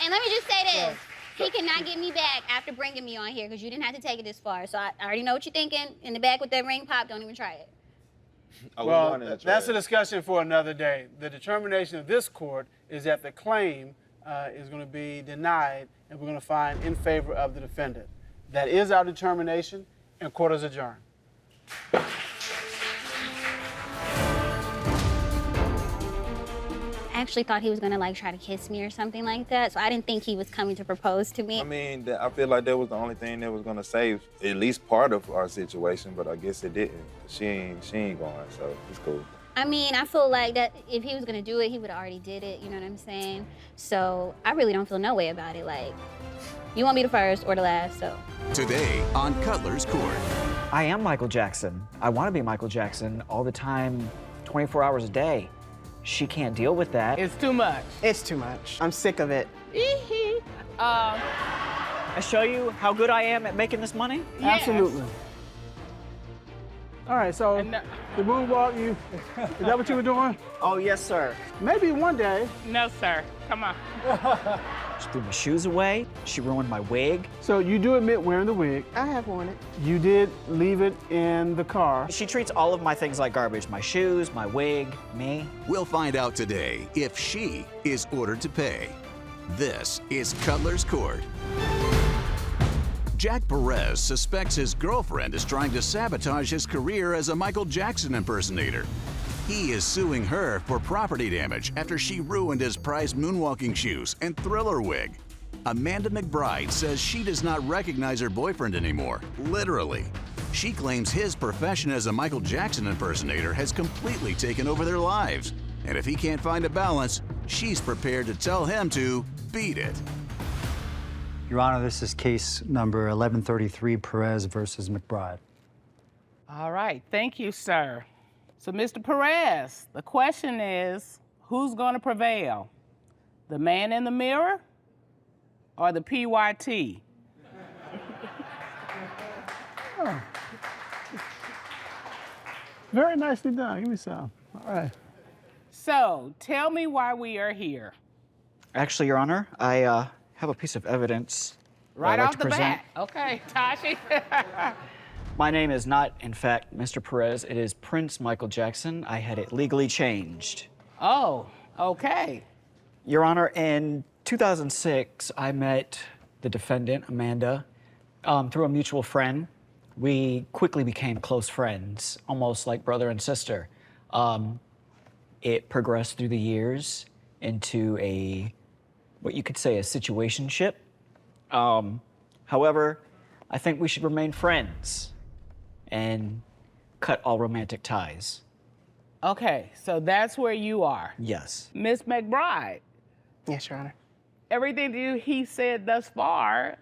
And let me just say this. He cannot get me back after bringing me on here because you didn't have to take it this far. So I already know what you're thinking. In the back with that ring pop, don't even try it. Oh, we Well, going in the that's a trash. discussion for another day. The determination of this court is that the claim is going to be denied, and we're going to find in favor of the defendant. That is our determination, and court is adjourned. I actually thought he was gonna like try to kiss me or something like that. So I didn't think he was coming to propose to me. I mean, I feel like that was the only thing that was gonna save at least part of our situation, but I guess it didn't. She ain't going, so it's cool. I mean, I feel like that if he was gonna do it, he would have already did it. You know what I'm saying? So I really don't feel no way about it. Like, you want me the first or the last? So Today on Cutlers Court. I am Michael Jackson. I want to be Michael Jackson all the time, 24 hours a day. She can't deal with that. It's too much. It's too much. I'm sick of it. I show you how good I am at making this money? Yes. Absolutely. All right, so And, the moonwalk, is that what you were doing? Oh, yes, sir. Maybe one day. No, sir. Come on. She threw my shoes away. She ruined my wig. So you do admit wearing the wig. I have worn it. You did leave it in the car. She treats all of my things like garbage. My shoes, my wig, me. We'll find out today if she is ordered to pay. This is Cutlers Court. Jack Perez suspects his girlfriend is trying to sabotage his career as a Michael Jackson impersonator. He is suing her for property damage after she ruined his prized moonwalking shoes and Thriller wig. Amanda McBride says she does not recognize her boyfriend anymore, literally. She claims his profession as a Michael Jackson impersonator has completely taken over their lives. And if he can't find a balance, she's prepared to tell him to beat it. Your Honor, this is case number 1133, Perez versus McBride. All right. Thank you, sir. So, Mr. Perez, the question is, who's going to prevail? The man in the mirror or the PYT? Oh. Very nicely done. Give me some. All right. So, tell me why we are here. Actually, Your Honor, I have a piece of evidence. that Right I'd like off to the present. bat. Okay, Tashi. My name is not, in fact, Mr. Perez. It is Prince Michael Jackson. I had it legally changed. Oh, okay. Your Honor, in 2006, I met the defendant, Amanda, through a mutual friend. We quickly became close friends, almost like brother and sister. It progressed through the years into what you could say, a situationship. However, I think we should remain friends and cut all romantic ties. Okay, so that's where you are. Yes. Miss McBride, Yes, Your Honor. everything he said thus far,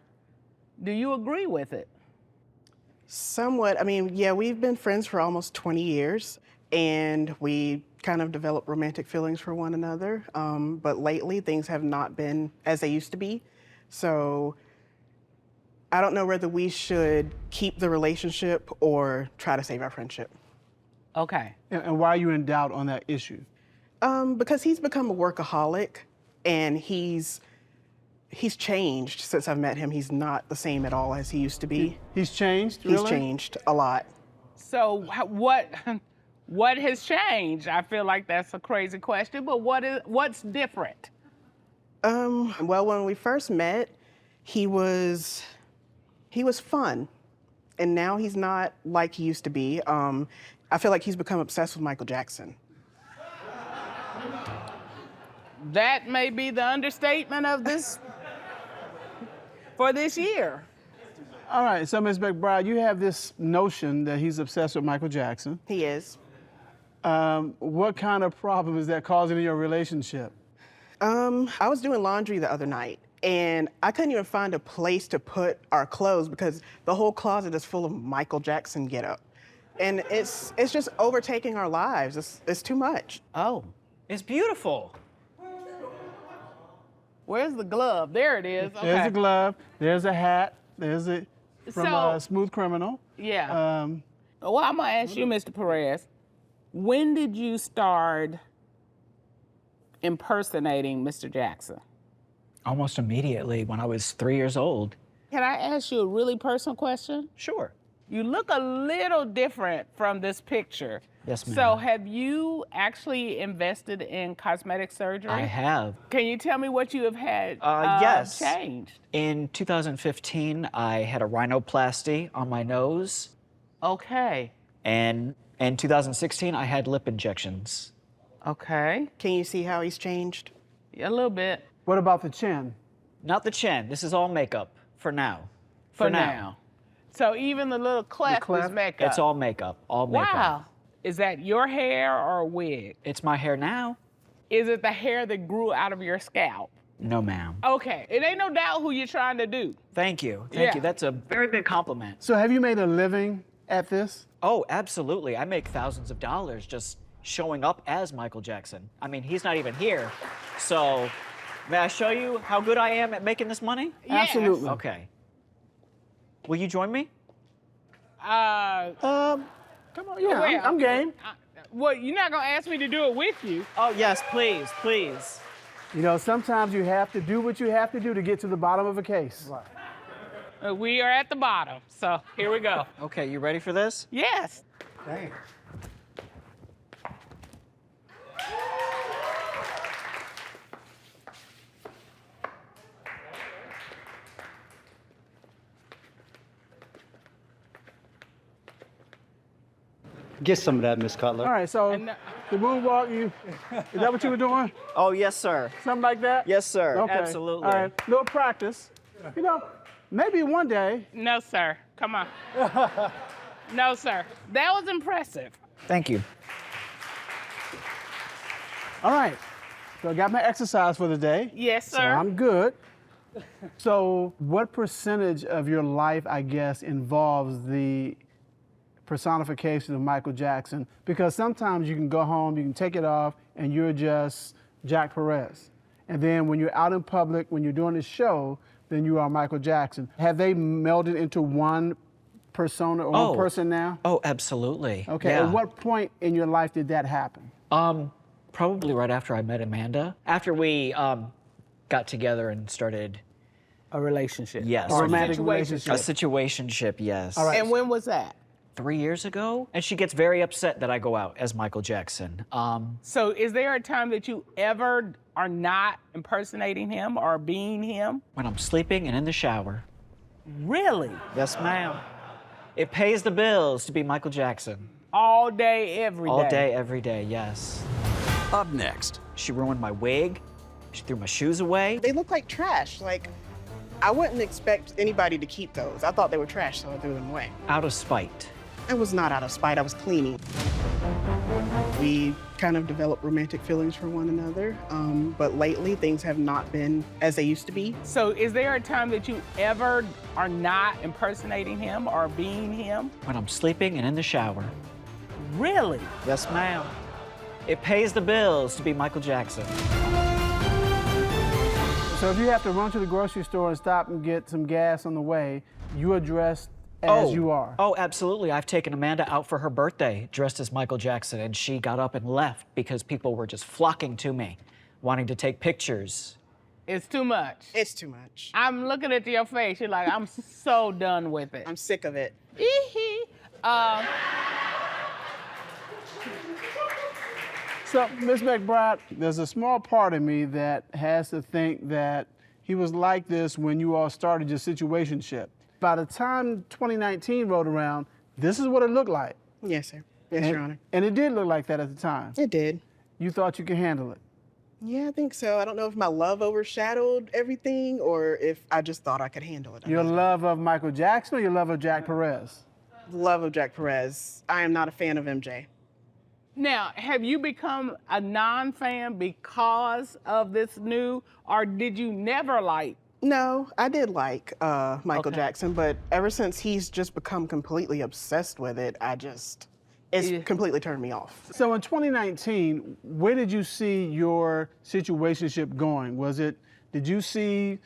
do you agree with it? Somewhat. I mean, yeah, we've been friends for almost 20 years, and we kind of developed romantic feelings for one another. But lately, things have not been as they used to be. So I don't know whether we should keep the relationship or try to save our friendship. Okay. And why are you in doubt on that issue? Because he's become a workaholic, and he's changed since I've met him. He's not the same at all as he used to be. He's changed, really? He's changed a lot. So what has changed? I feel like that's a crazy question, but what's different? Well, when we first met, he was fun, and now he's not like he used to be. I feel like he's become obsessed with Michael Jackson. That may be the understatement of this for this year. All right, so Ms. McBride, you have this notion that he's obsessed with Michael Jackson. He is. What kind of problem is that causing in your relationship? I was doing laundry the other night, and I couldn't even find a place to put our clothes because the whole closet is full of Michael Jackson getup. And it's just overtaking our lives. It's too much. Oh. It's beautiful. Where's the glove? There it is. Okay. There's a glove, there's a hat, there's a from So- Smooth Criminal. Yeah. Well, I'm gonna ask you, Mr. Perez, when did you start impersonating Mr. Jackson? Almost immediately when I was 3 years old. Can I ask you a really personal question? Sure. You look a little different from this picture. Yes, ma'am. So have you actually invested in cosmetic surgery? I have. Can you tell me what you have had Yes. changed? In 2015, I had a rhinoplasty on my nose. Okay. And in 2016, I had lip injections. Okay. Can you see how he's changed? Yeah, a little bit. What about the chin? Not the chin. This is all makeup for now. For now. So even the little cleft is makeup. It's all makeup. All makeup. Wow. Is that your hair or a wig? It's my hair now. Is it the hair that grew out of your scalp? No, ma'am. Okay. It ain't no doubt who you're trying to do. Thank you. Thank Yeah. you. That's a very big compliment. So have you made a living at this? Oh, absolutely. I make thousands of dollars just showing up as Michael Jackson. I mean, he's not even here. So, may I show you how good I am at making this money? Yes. Absolutely. Okay. Will you join me? Come on, yeah, Well, I'm game. Well, you're not gonna ask me to do it with you. Oh, yes, please, please. You know, sometimes you have to do what you have to do to get to the bottom of a case. We are at the bottom, so here we go. Okay, you ready for this? Yes. Dang. Get some of that, Miss Cutler. All right, so And, the moonwalk, is that what you were doing? Oh, yes, sir. Something like that? Yes, sir. Okay. Absolutely. All right, little practice. You know, maybe one day. No, sir. Come on. No, sir. That was impressive. Thank you. All right, so I got my exercise for the day. Yes, So sir. I'm good. So what percentage of your life, I guess, involves the personification of Michael Jackson, because sometimes you can go home, you can take it off, and you're just Jack Perez. And then when you're out in public, when you're doing a show, then you are Michael Jackson. Have they melded into one persona or one person now? Oh, absolutely. Okay, Yeah. at what point in your life did that happen? Probably right after I met Amanda. After we got together and started. A relationship. Yes. A romantic A relationship. situationship, yes. All right. And when was that? 3 years ago, and she gets very upset that I go out as Michael Jackson. So is there a time that you ever are not impersonating him or being him? When I'm sleeping and in the shower. Really? Yes, ma'am. It pays the bills to be Michael Jackson. All day, every day? All day, every day, yes. Up next. She ruined my wig. She threw my shoes away. They look like trash. Like, I wouldn't expect anybody to keep those. I thought they were trash, so I threw them away. Out of spite. I was not out of spite, I was cleaning. We kind of developed romantic feelings for one another, but lately things have not been as they used to be. So is there a time that you ever are not impersonating him or being him? When I'm sleeping and in the shower. Really? Yes, ma'am. It pays the bills to be Michael Jackson. So if you have to run to the grocery store and stop and get some gas on the way, you are dressed as you are. Oh, absolutely. I've taken Amanda out for her birthday dressed as Michael Jackson, and she got up and left because people were just flocking to me, wanting to take pictures. It's too much. It's too much. I'm looking at your face. You're like, I'm so done with it. I'm sick of it. So, Ms. McBride, there's a small part of me that has to think that he was like this when you all started your situationship. By the time 2019 rolled around, this is what it looked like. Yes, sir. Yes, Your Honor. And it did look like that at the time. It did. You thought you could handle it. Yeah, I think so. I don't know if my love overshadowed everything or if I just thought I could handle it. Your love of Michael Jackson or your love of Jack Perez? Love of Jack Perez. I am not a fan of MJ. Now, have you become a non-fan because of this new, or did you never like? No, I did like Michael Okay. Jackson, but ever since he's just become completely obsessed with it, it's completely turned me off. So in 2019, where did you see your situationship going? Did you see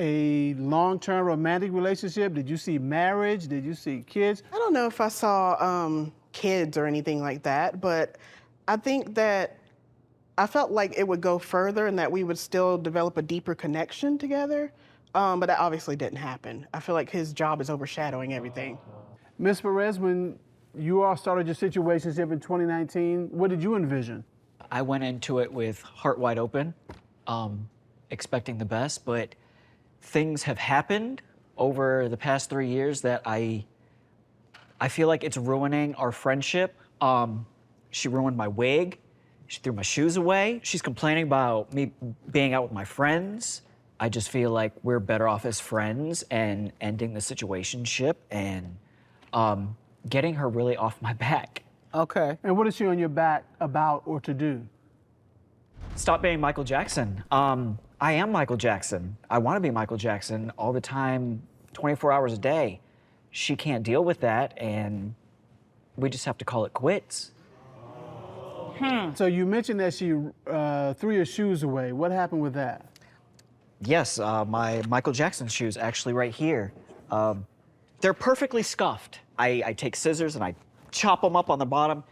a long-term romantic relationship? Did you see marriage? Did you see kids? I don't know if I saw kids or anything like that, but I think that I felt like it would go further and that we would still develop a deeper connection together, but that obviously didn't happen. I feel like his job is overshadowing everything. Ms. Perez, when you all started your situationship in 2019, what did you envision? I went into it with heart wide open, expecting the best, but things have happened over the past 3 years that I feel like it's ruining our friendship. She ruined my wig. She threw my shoes away. She's complaining about me being out with my friends. I just feel like we're better off as friends and ending the situationship and getting her really off my back. Okay. And what is she on your back about or to do? Stop being Michael Jackson. I am Michael Jackson. I want to be Michael Jackson all the time, 24 hours a day. She can't deal with that, and we just have to call it quits. So you mentioned that she threw your shoes away. What happened with that? Yes, my Michael Jackson shoes, actually right here. They're perfectly scuffed. I take scissors and I chop them up on the bottom,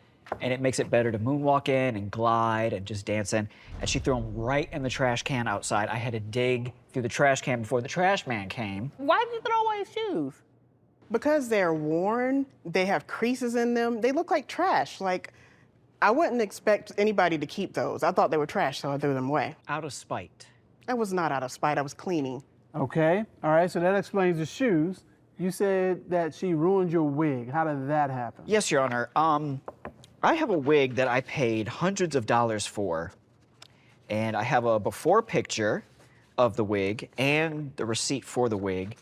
and it makes it better to moonwalk in and glide and just dance in. And she threw them right in the trash can outside. I had to dig through the trash can before the trash man came. Why did you throw away his shoes? Because they're worn, they have creases in them, they look like trash. Like, I wouldn't expect anybody to keep those. I thought they were trash, so I threw them away. Out of spite. I was not out of spite, I was cleaning. Okay, all right, so that explains the shoes. You said that she ruined your wig. How did that happen? Yes, Your Honor. I have a wig that I paid hundreds of dollars for, and I have a before picture of the wig and the receipt for the wig.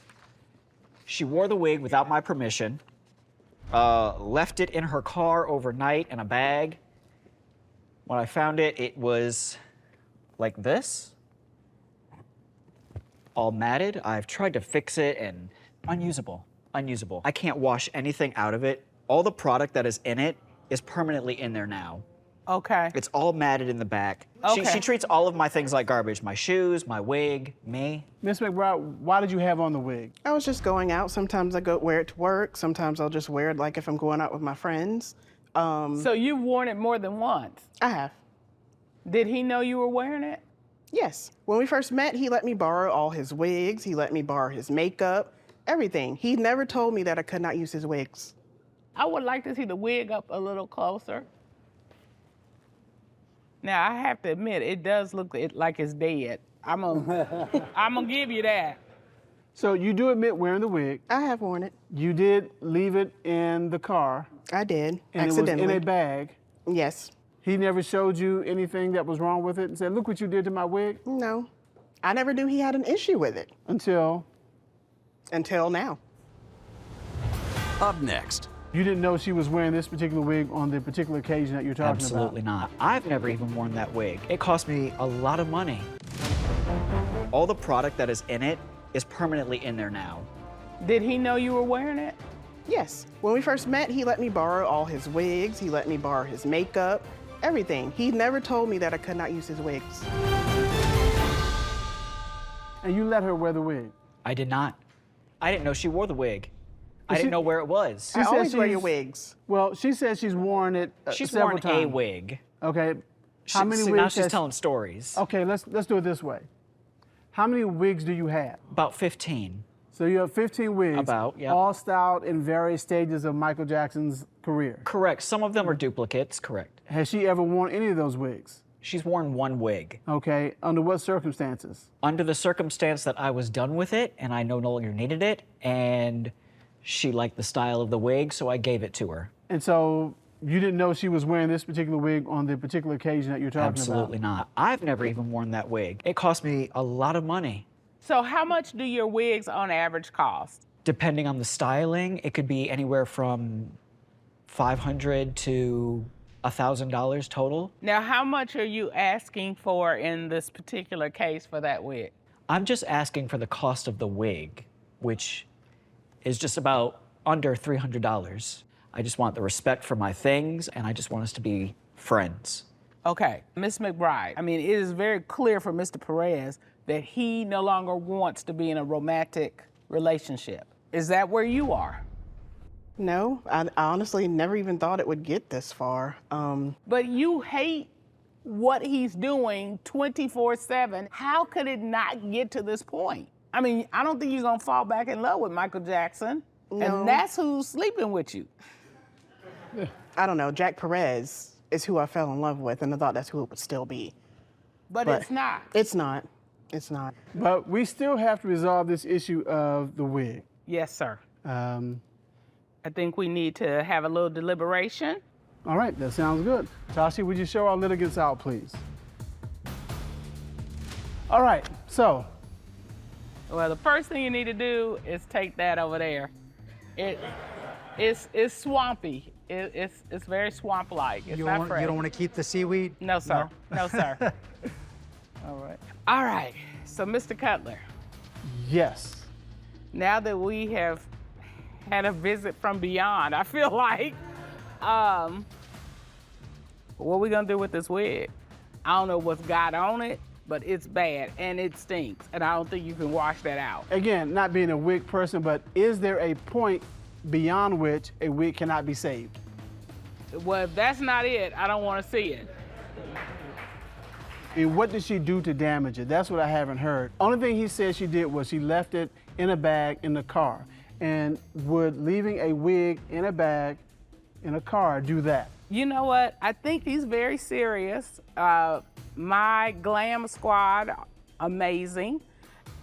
She wore the wig without my permission, left it in her car overnight in a bag. When I found it, it was like this, all matted. I've tried to fix it and unusable. I can't wash anything out of it All the product that is in it is permanently in there now. Okay. It's all matted in the back. Okay. She treats all of my things like garbage. My shoes, my wig, me. Miss McBride, why did you have on the wig? I was just going out. Sometimes I go wear it to work. Sometimes I'll just wear it like if I'm going out with my friends. So you've worn it more than once? I have. Did he know you were wearing it? Yes. When we first met, he let me borrow all his wigs. He let me borrow his makeup, everything. He never told me that I could not use his wigs. I would like to see the wig up a little closer. Now, I have to admit, it does look like it's dead. I'm gonna give you that. So you do admit wearing the wig. I have worn it. You did leave it in the car. I did, and accidentally. it was in a bag. Yes. He never showed you anything that was wrong with it and said, look what you did to my wig? No. I never knew he had an issue with it. Until now. Up next. You didn't know she was wearing this particular wig on the particular occasion that you're talking Absolutely about? not. I've never even worn that wig. It cost me a lot of money. All the product that is in it is permanently in there now. Did he know you were wearing it? Yes. When we first met, he let me borrow all his wigs. He let me borrow his makeup, everything. He never told me that I could not use his wigs. And you let her wear the wig? I did not. I didn't know she wore the wig. I didn't know where it was. I always wear your wigs. Well, she says she's worn it She's several worn times. a wig. Okay. How many wigs? Now she's telling stories. Okay, let's do it this way. How many wigs do you have? About 15. So you have 15 wigs. About, yeah. All styled in various stages of Michael Jackson's career. Correct. Some of them are duplicates, correct. Has she ever worn any of those wigs? She's worn one wig. Okay, under what circumstances? Under the circumstance that I was done with it and I no longer needed it, and she liked the style of the wig, so I gave it to her. And so you didn't know she was wearing this particular wig on the particular occasion that you're talking about? Absolutely not. I've never even worn that wig. It cost me a lot of money. So how much do your wigs on average cost? Depending on the styling, it could be anywhere from $500 to $1,000 total. Now, how much are you asking for in this particular case for that wig? I'm just asking for the cost of the wig, which is just about under $300. I just want the respect for my things, and I just want us to be friends. Okay, Ms. McBride, I mean, it is very clear for Mr. Perez that he no longer wants to be in a romantic relationship. Is that where you are? No, I honestly never even thought it would get this far. But you hate what he's doing 24/7. How could it not get to this point? I mean, I don't think you're gonna fall back in love with Michael Jackson. No. And that's who's sleeping with you. I don't know, Jack Perez is who I fell in love with, and I thought that's who it would still be. But it's not. It's not. It's not. But we still have to resolve this issue of the wig. Yes, sir. I think we need to have a little deliberation. All right, that sounds good. Tashi, would you show our litigants out, please? All right, so. Well, the first thing you need to do is take that over there. It's swampy. It's very swamp-like. It's not fresh. You don't want to keep the seaweed? No, sir. No, sir. All right. All right. So, Mr. Cutler, Yes. now that we have had a visit from beyond, I feel like, what are we gonna do with this wig? I don't know what's got on it, but it's bad and it stinks, and I don't think you can wash that out. Again, not being a wig person, but is there a point beyond which a wig cannot be saved? Well, if that's not it, I don't want to see it. And what did she do to damage it? That's what I haven't heard. Only thing he said she did was she left it in a bag in the car. And would leaving a wig in a bag in a car do that? You know what? I think he's very serious. My glam squad, amazing.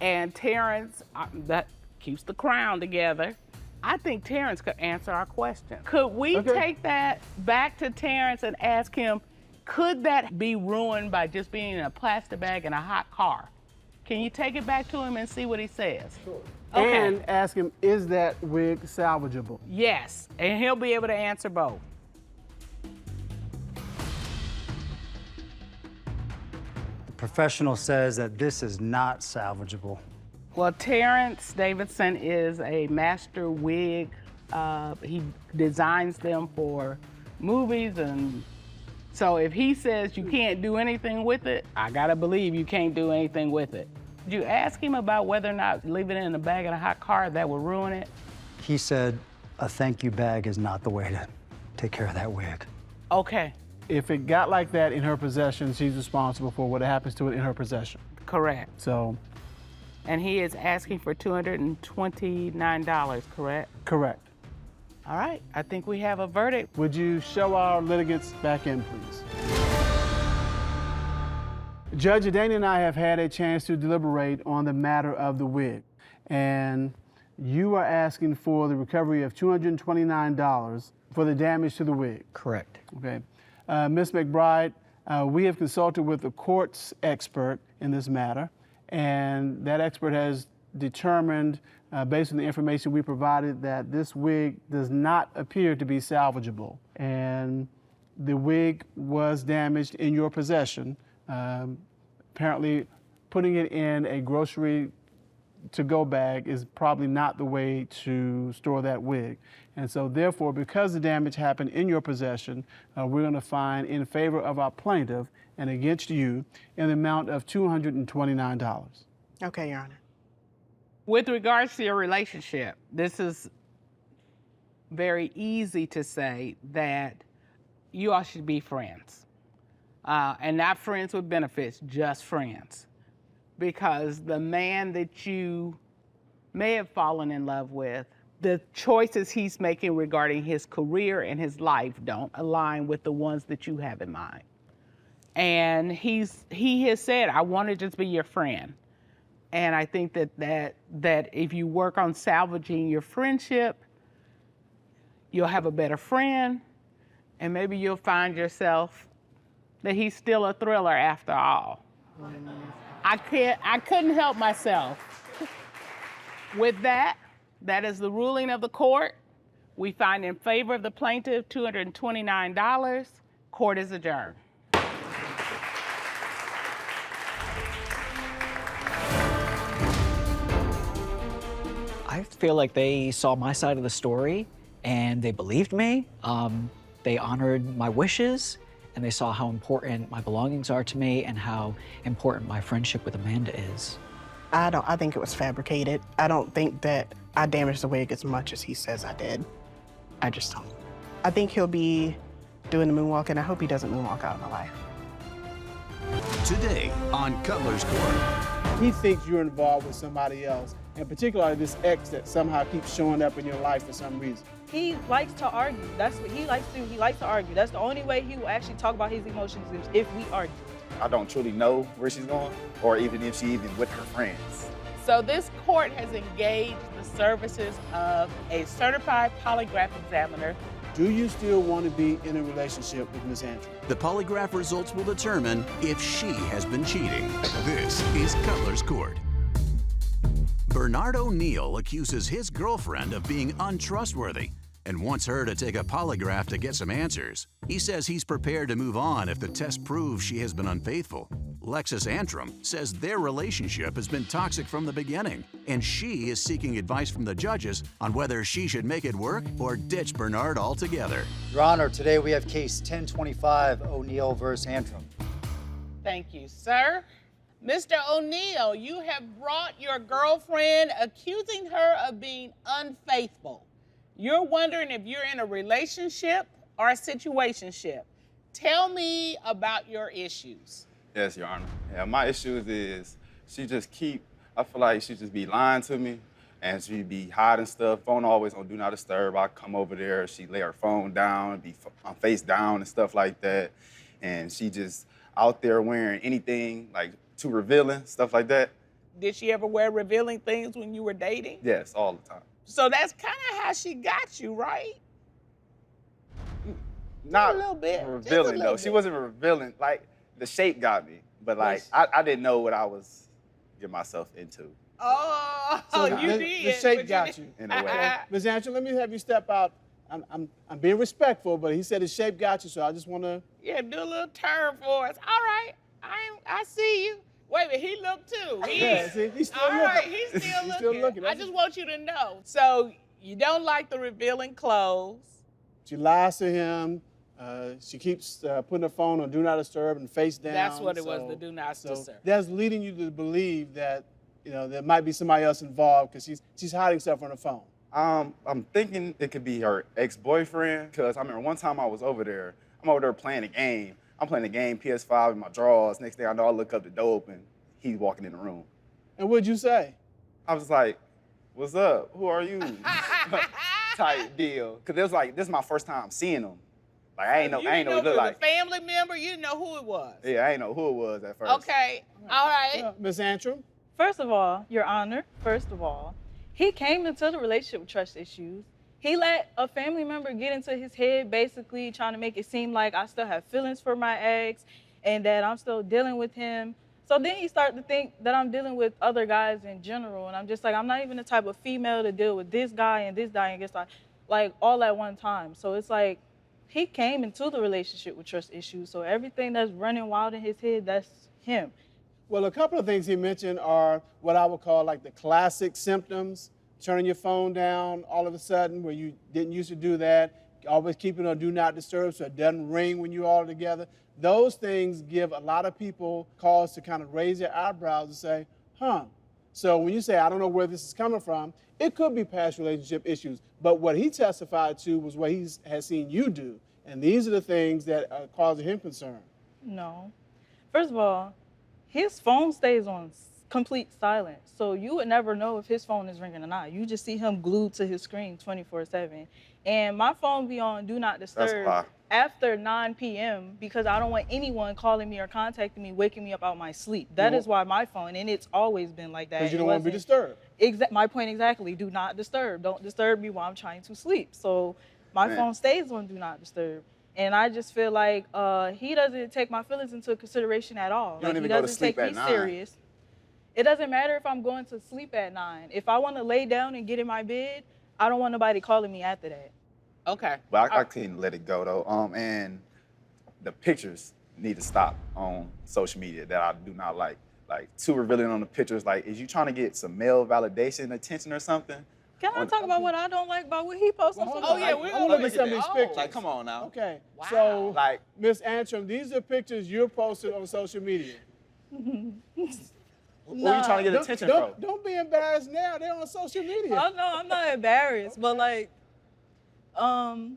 And Terrence, that keeps the crown together. I think Terrence could answer our question. Could we take that back to Terrence and ask him, could that be ruined by just being in a plastic bag in a hot car? Can you take it back to him and see what he says? Sure. Okay. And ask him, is that wig salvageable? Yes, and he'll be able to answer both. The professional says that this is not salvageable. Well, Terrence Davidson is a master wig He designs them for movies, and so if he says you can't do anything with it, I gotta believe you can't do anything with it. Did you ask him about whether or not leaving it in the bag in a hot car, that would ruin it? He said a thank you bag is not the way to take care of that wig. Okay, If it got like that in her possession, she's responsible for what happens to it in her possession. correct. So, And he is asking for $229, correct? correct. All right, I think we have a verdict. Would you show our litigants back in, please? Judge Adani and I have had a chance to deliberate on the matter of the wig, and you are asking for the recovery of $229 for the damage to the wig. Correct. Okay. Ms. McBride, we have consulted with the court's expert in this matter, and that expert has determined, based on the information we provided, that this wig does not appear to be salvageable. And the wig was damaged in your possession. Apparently, putting it in a grocery to-go bag is probably not the way to store that wig. And so therefore, because the damage happened in your possession, we're going to find in favor of our plaintiff and against you in the amount of $229. Okay, Your Honor. With regards to your relationship, this is very easy to say that you all should be friends. And not friends with benefits, just friends. Because the man that you may have fallen in love with, the choices he's making regarding his career and his life don't align with the ones that you have in mind. And he has said, I want to just be your friend. And I think that if you work on salvaging your friendship, you'll have a better friend, and maybe you'll find yourself that he's still a thriller after all. I couldn't help myself. With that is the ruling of the court. We find in favor of the plaintiff $229. Court is adjourned. I feel like they saw my side of the story and they believed me. They honored my wishes and they saw how important my belongings are to me and how important my friendship with Amanda is. I think it was fabricated. I don't think that I damaged the wig as much as he says I did. I just don't. I think he'll be doing the moonwalk, and I hope he doesn't moonwalk out of my life. Today on Cutlers Court. He thinks you're involved with somebody else, and particularly this ex that somehow keeps showing up in your life for some reason. He likes to argue. That's what he likes to do. He likes to argue. That's the only way he will actually talk about his emotions is if we argue. I don't truly know where she's going, or even if she even with her friends. So this court has engaged the services of a certified polygraph examiner. Do you still want to be in a relationship with Ms. Andrew? The polygraph results will determine if she has been cheating. This is Cutlers Court. Bernard O'Neill accuses his girlfriend of being untrustworthy and wants her to take a polygraph to get some answers. He says he's prepared to move on if the test proves she has been unfaithful. Lexis Antrim says their relationship has been toxic from the beginning, and she is seeking advice from the judges on whether she should make it work or ditch Bernard altogether. Your Honor, today we have case 1025, O'Neill versus Antrim. Thank you, sir. Mr. O'Neill, you have brought your girlfriend accusing her of being unfaithful. You're wondering if you're in a relationship or a situationship. Tell me about your issues. Yes, Your Honor. Yeah, my issues is I feel like she just be lying to me and she be hiding stuff. Phone always on Do Not Disturb. I come over there, she lay her phone down, be face down and stuff like that. And she just out there wearing anything like too revealing, stuff like that. Did she ever wear revealing things when you were dating? Yes, all the time. So that's kind of how she got you, right? Not a little bit. Revealing though. She wasn't revealing. Like the shape got me, but like I didn't know what I was getting myself into. Oh, So you the did. shape got you. In a way. Ms. Andrew, let me have you step out. I'm being respectful, but he said his shape got you, so I just want to. Yeah, do a little turn for us. All right, I see you. Wait a minute, he looked too. Yeah, see, he's still all looking. right, he's still He's looking. still looking. I just want you to know. So You don't like the revealing clothes. She lies to him. She keeps putting her phone on Do Not Disturb and face down. That's what it was, the Do Not Disturb. That's leading you to believe that, there might be somebody else involved because she's hiding stuff on her phone. I'm thinking it could be her ex-boyfriend, because I remember one time I was over there. I'm over there playing a game. I'm playing a game, PS5 in my drawers. Next thing I know, I look up, the door open. He's walking in the room. And what'd you say? I was like, what's up? Who are you? Type deal. Because it was like, this is my first time seeing him. Like, I ain't know what he looked like. A family member, you didn't know who it was. Yeah, I ain't know who it was at first. Okay, all right. Ms. Antrim? First of all, Your Honor, he came into the relationship with trust issues. He let a family member get into his head, basically trying to make it seem like I still have feelings for my ex and that I'm still dealing with him. So then he started to think that I'm dealing with other guys in general. And I'm just like, I'm not even the type of female to deal with this guy and this guy and this guy, like all at one time. So it's like, he came into the relationship with trust issues. So everything that's running wild in his head, that's him. Well, a couple of things he mentioned are what I would call like the classic symptoms. Turning your phone down all of a sudden where you didn't used to do that. Always keeping on Do Not Disturb so it doesn't ring when you're all together. Those things give a lot of people cause to kind of raise their eyebrows and say, huh. So when you say, I don't know where this is coming from, it could be past relationship issues. But what he testified to was what he has seen you do. And these are the things that are causing him concern. No. First of all, his phone stays on complete silence. So you would never know if his phone is ringing or not. You just see him glued to his screen 24/7. And my phone be on Do Not Disturb after 9 p.m. because I don't want anyone calling me or contacting me, waking me up out my sleep. That is why my phone, and it's always been like that. Because you don't want to be disturbed. My point exactly. Do not disturb. Don't disturb me while I'm trying to sleep. So my phone stays on Do Not Disturb. And I just feel like he doesn't take my feelings into consideration at all. You don't even go to sleep at 9. Serious. It doesn't matter if I'm going to sleep at 9. If I want to lay down and get in my bed, I don't want nobody calling me after that. Okay. But I couldn't let it go though. And the pictures need to stop on social media that I do not like. Like too revealing on the pictures. Like, is you trying to get some male validation, attention, or something? Can I talk about what I don't like about what he posts on social media? Oh yeah, we're gonna look at some of these pictures. Like, come on now. Okay. Wow. So, like, Ms. Antrim, these are pictures you're posting on social media. Where are you trying to get attention from? Don't be embarrassed now. They're on social media. Oh no, I'm not embarrassed. But like,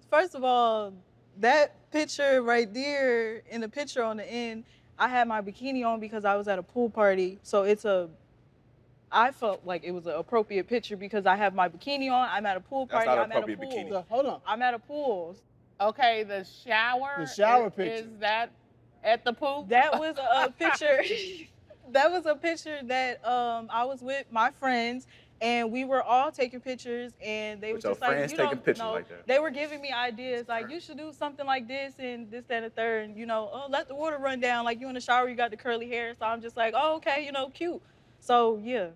first of all, that picture right there in the picture on the end, I had my bikini on because I was at a pool party. So I felt like it was an appropriate picture because I have my bikini on. I'm at a pool party. That's not I'm at a appropriate pool. bikini. So, hold on. I'm at a pool. Okay, the shower. The shower picture. Is that at the pool? That was a picture. That was a picture that I was with my friends, and we were all taking pictures, and they were just like, they were giving me ideas like, you should do something like this and this, that, and the third, and let the water run down. Like you in the shower, you got the curly hair. So I'm just like, oh, okay, cute. So yeah.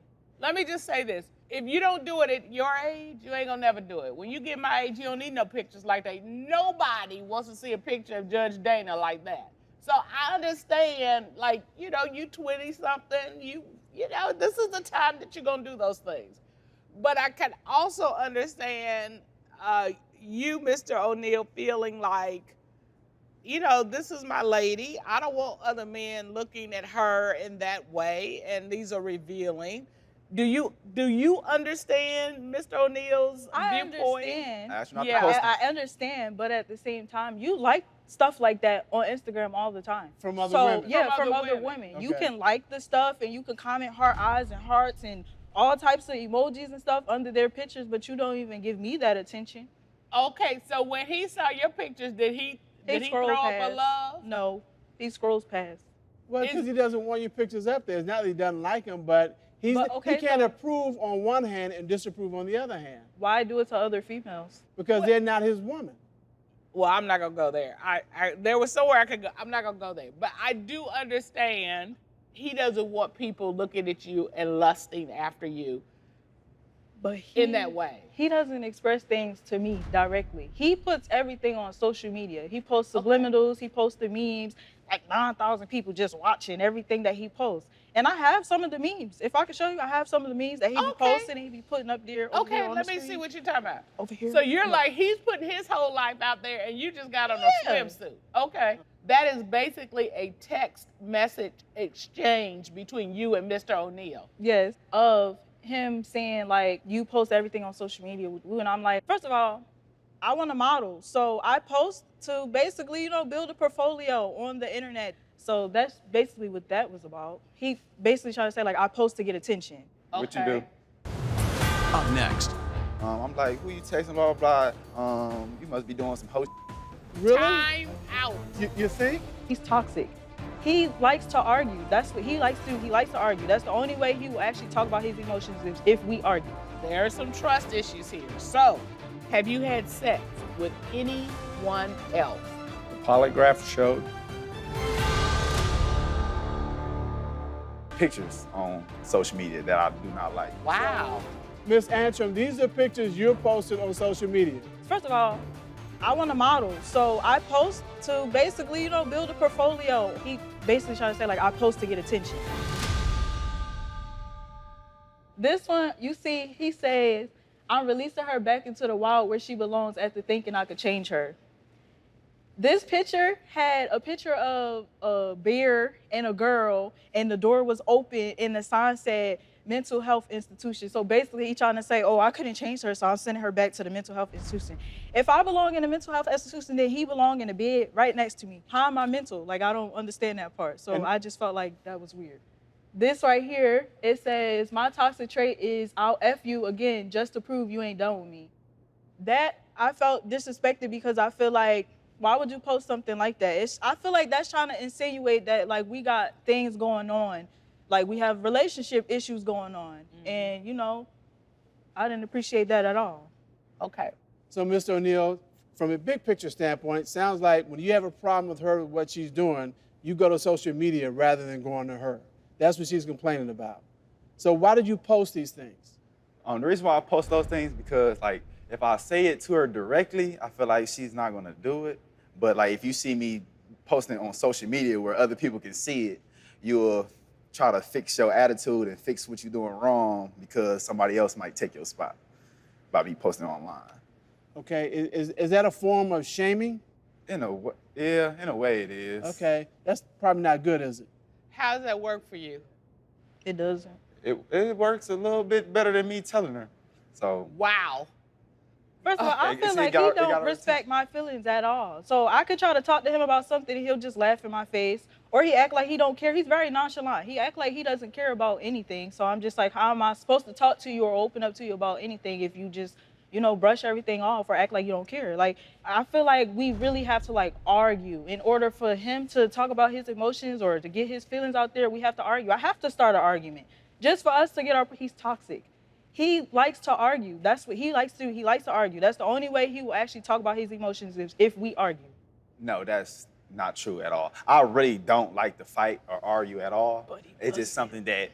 Let me just say this. If you don't do it at your age, you ain't gonna never do it. When you get my age, you don't need no pictures like that. Nobody wants to see a picture of Judge Dana like that. So I understand, like, you 20-something, this is the time that you're gonna do those things. But I can also understand you, Mr. O'Neill, feeling like, this is my lady. I don't want other men looking at her in that way, and these are revealing. Do you understand Mr. O'Neill's viewpoint? I understand, but at the same time, you like stuff like that on Instagram all the time. From other women? Yeah, from other women. Okay. You can like the stuff and you can comment heart eyes and hearts and all types of emojis and stuff under their pictures, but you don't even give me that attention. Okay, so when he saw your pictures, did he throw up a love? No, he scrolls past. Well, because he doesn't want your pictures up there. It's not that he doesn't like them, but he can't approve on one hand and disapprove on the other hand. Why do it to other females? Because they're not his woman. Well, I'm not gonna go there. There was somewhere I could go. I'm not gonna go there. But I do understand he doesn't want people looking at you and lusting after you. But in that way. He doesn't express things to me directly. He puts everything on social media. He posts subliminals, he posts the memes, like 9,000 people just watching everything that he posts. And I have some of the memes. If I could show you, I have some of the memes that he be Okay. posting and he be putting up there. Over Okay, here on let the me see screen. what you're talking about. Over here. So you're Look. like, he's putting his whole life out there and you just got on a Yeah. swimsuit. Okay. That is basically a text message exchange between you and Mr. O'Neal. Yes, of him saying like, you post everything on social media with Woo, and I'm like, first of all, I want to model, so I post to basically, build a portfolio on the internet. So that's basically what that was about. He basically trying to say like, I post to get attention. What you do? Up next, I'm like, who you texting, blah, blah, blah. You must be doing some ho. Really? Time out. You think? He's toxic. He likes to argue. That's what he likes to do. He likes to argue. That's the only way he will actually talk about his emotions is if we argue. There are some trust issues here. So, have you had sex with anyone else? The Polygraph showed pictures on social media that I do not like. Wow. Miss Antrim, these are pictures you're posting on social media. First of all, I want to model, so I post to basically, build a portfolio. He basically trying to say like, I post to get attention. This one, you see, he says, I'm releasing her back into the wild where she belongs after thinking I could change her. This picture had a picture of a bear and a girl, and the door was open, and the sign said, mental health institution. So basically, he's trying to say, oh, I couldn't change her, so I'm sending her back to the mental health institution. If I belong in a mental health institution, then he belong in a bed right next to me. How am I mental? Like, I don't understand that part. So I just felt like that was weird. This right here, it says, my toxic trait is I'll F you again just to prove you ain't done with me. That, I felt disrespected because I feel like, why would you post something like that? I feel like that's trying to insinuate that, like, we got things going on. Like, we have relationship issues going on. And, I didn't appreciate that at all. Okay. So, Mr. O'Neal, from a big picture standpoint, sounds like when you have a problem with her, with what she's doing, you go to social media rather than going to her. That's what she's complaining about. So why did you post these things? The reason why I post those things because, like, if I say it to her directly, I feel like she's not gonna do it. But like, if you see me posting on social media where other people can see it, you'll try to fix your attitude and fix what you're doing wrong because somebody else might take your spot by me posting online. Okay, is that a form of shaming? In a way, yeah, in a way it is. Okay, that's probably not good, is it? How does that work for you? It doesn't. It works a little bit better than me telling her. So. Wow. First of all, I feel like he don't respect my feelings at all. So I could try to talk to him about something and he'll just laugh in my face. Or he act like he don't care. He's very nonchalant. He act like he doesn't care about anything. So I'm just like, how am I supposed to talk to you or open up to you about anything if you just, brush everything off or act like you don't care? Like, I feel like we really have to, like, argue. In order for him to talk about his emotions or to get his feelings out there, we have to argue. I have to start an argument. Just for us to get he's toxic. He likes to argue. That's what he likes to do. He likes to argue. That's the only way he will actually talk about his emotions is if we argue. No, that's not true at all. I really don't like to fight or argue at all. It's just something that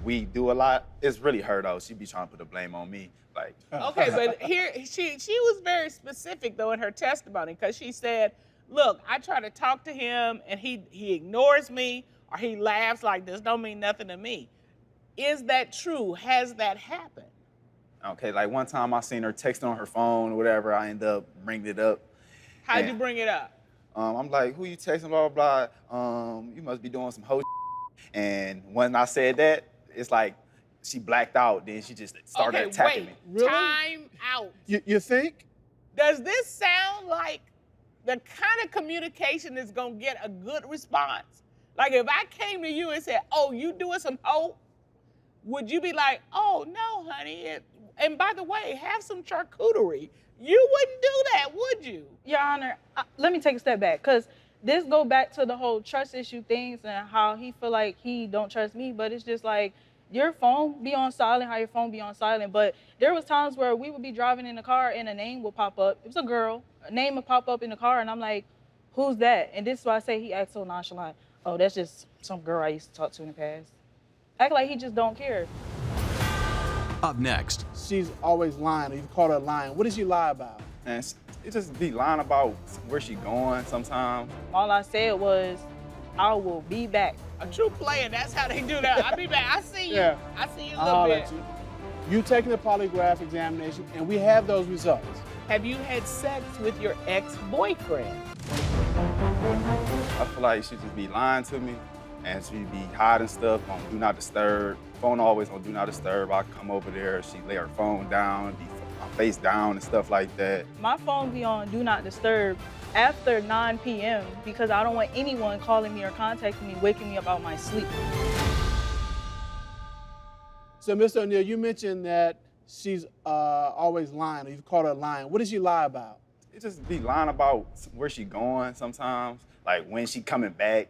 we do a lot. It's really her though. She be trying to put the blame on me. Like. Okay, but here she was very specific though in her testimony because she said, "Look, I try to talk to him and he ignores me or he laughs like this don't mean nothing to me." Is that true? Has that happened? Okay, like one time I seen her texting on her phone or whatever. I ended up bringing it up. How'd you bring it up? I'm like, who you texting, blah, blah, blah. You must be doing some ho And when I said that, it's like she blacked out. Then she just started attacking me. Really? Time out. You think? Does this sound like the kind of communication that's going to get a good response? Like if I came to you and said, oh, you doing some ho? Would you be like, oh, no, honey, and by the way, have some charcuterie? You wouldn't do that, would you? Your Honor, let me take a step back, because this go back to the whole trust issue things and how he feel like he don't trust me, but it's just like, your phone be on silent, how your phone be on silent, but there was times where we would be driving in the car and a name would pop up. It was a girl, a name would pop up in the car, and I'm like, who's that? And this is why I say he acts so nonchalant. Oh, that's just some girl I used to talk to in the past. Act like he just don't care. Up next. She's always lying, or you've caught her lying. What does she lie about? And it just be lying about where she going sometimes. All I said was, I will be back. A true player, that's how they do that. I'll be back. I see you. Yeah. I see you a I'll little let bit. you taking the polygraph examination, and we have those results. Have you had sex with your ex-boyfriend? I feel like she just be lying to me, and she be hiding stuff on Do Not Disturb. Phone always on Do Not Disturb. I come over there, she lay her phone down, be face down and stuff like that. My phone be on Do Not Disturb after 9 p.m. because I don't want anyone calling me or contacting me, waking me up out my sleep. So, Mr. O'Neill, you mentioned that she's always lying, or you've caught her lying. What does she lie about? It just be lying about where she going sometimes, like when she coming back.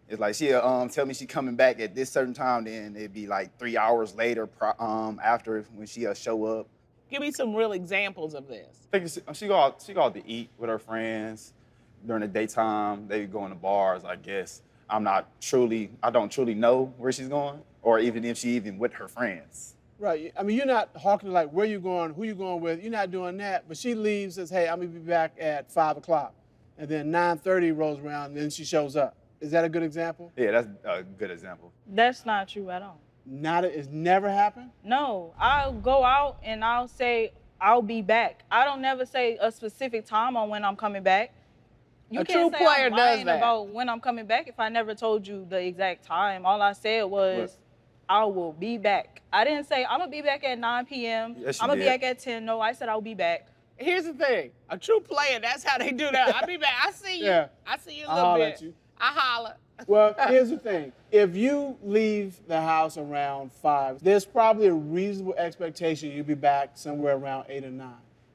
It's like she'll tell me she coming back at this certain time, then it'd be like 3 hours later after when she'll show up. Give me some real examples of this. I think she go out to eat with her friends during the daytime. They go in the bars, I guess. I don't truly know where she's going, or even if she even with her friends. Right. I mean, you're not hawking like where you going, who you going with. You're not doing that. But she leaves, says, "Hey, I'm gonna be back at 5 o'clock," and then 9:30 rolls around, and then she shows up. Is that a good example? Yeah, that's a good example. That's not true at all. It's never happened? No, I'll go out and I'll say I'll be back. I don't never say a specific time on when I'm coming back. You A can't true say player I'm does lying that. about when I'm coming back if I never told you the exact time. All I said was I will be back. I didn't say I'm gonna be back at 9 p.m. Yes, you I'm gonna be did. back at 10. No, I said I'll be back. Here's the thing. A true player, that's how they do that. I'll be back. I see you. Yeah. I see you a I'll little holler bit. at you. I holler. Well, here's the thing. If you leave the house around 5, there's probably a reasonable expectation you'll be back somewhere around 8 or 9.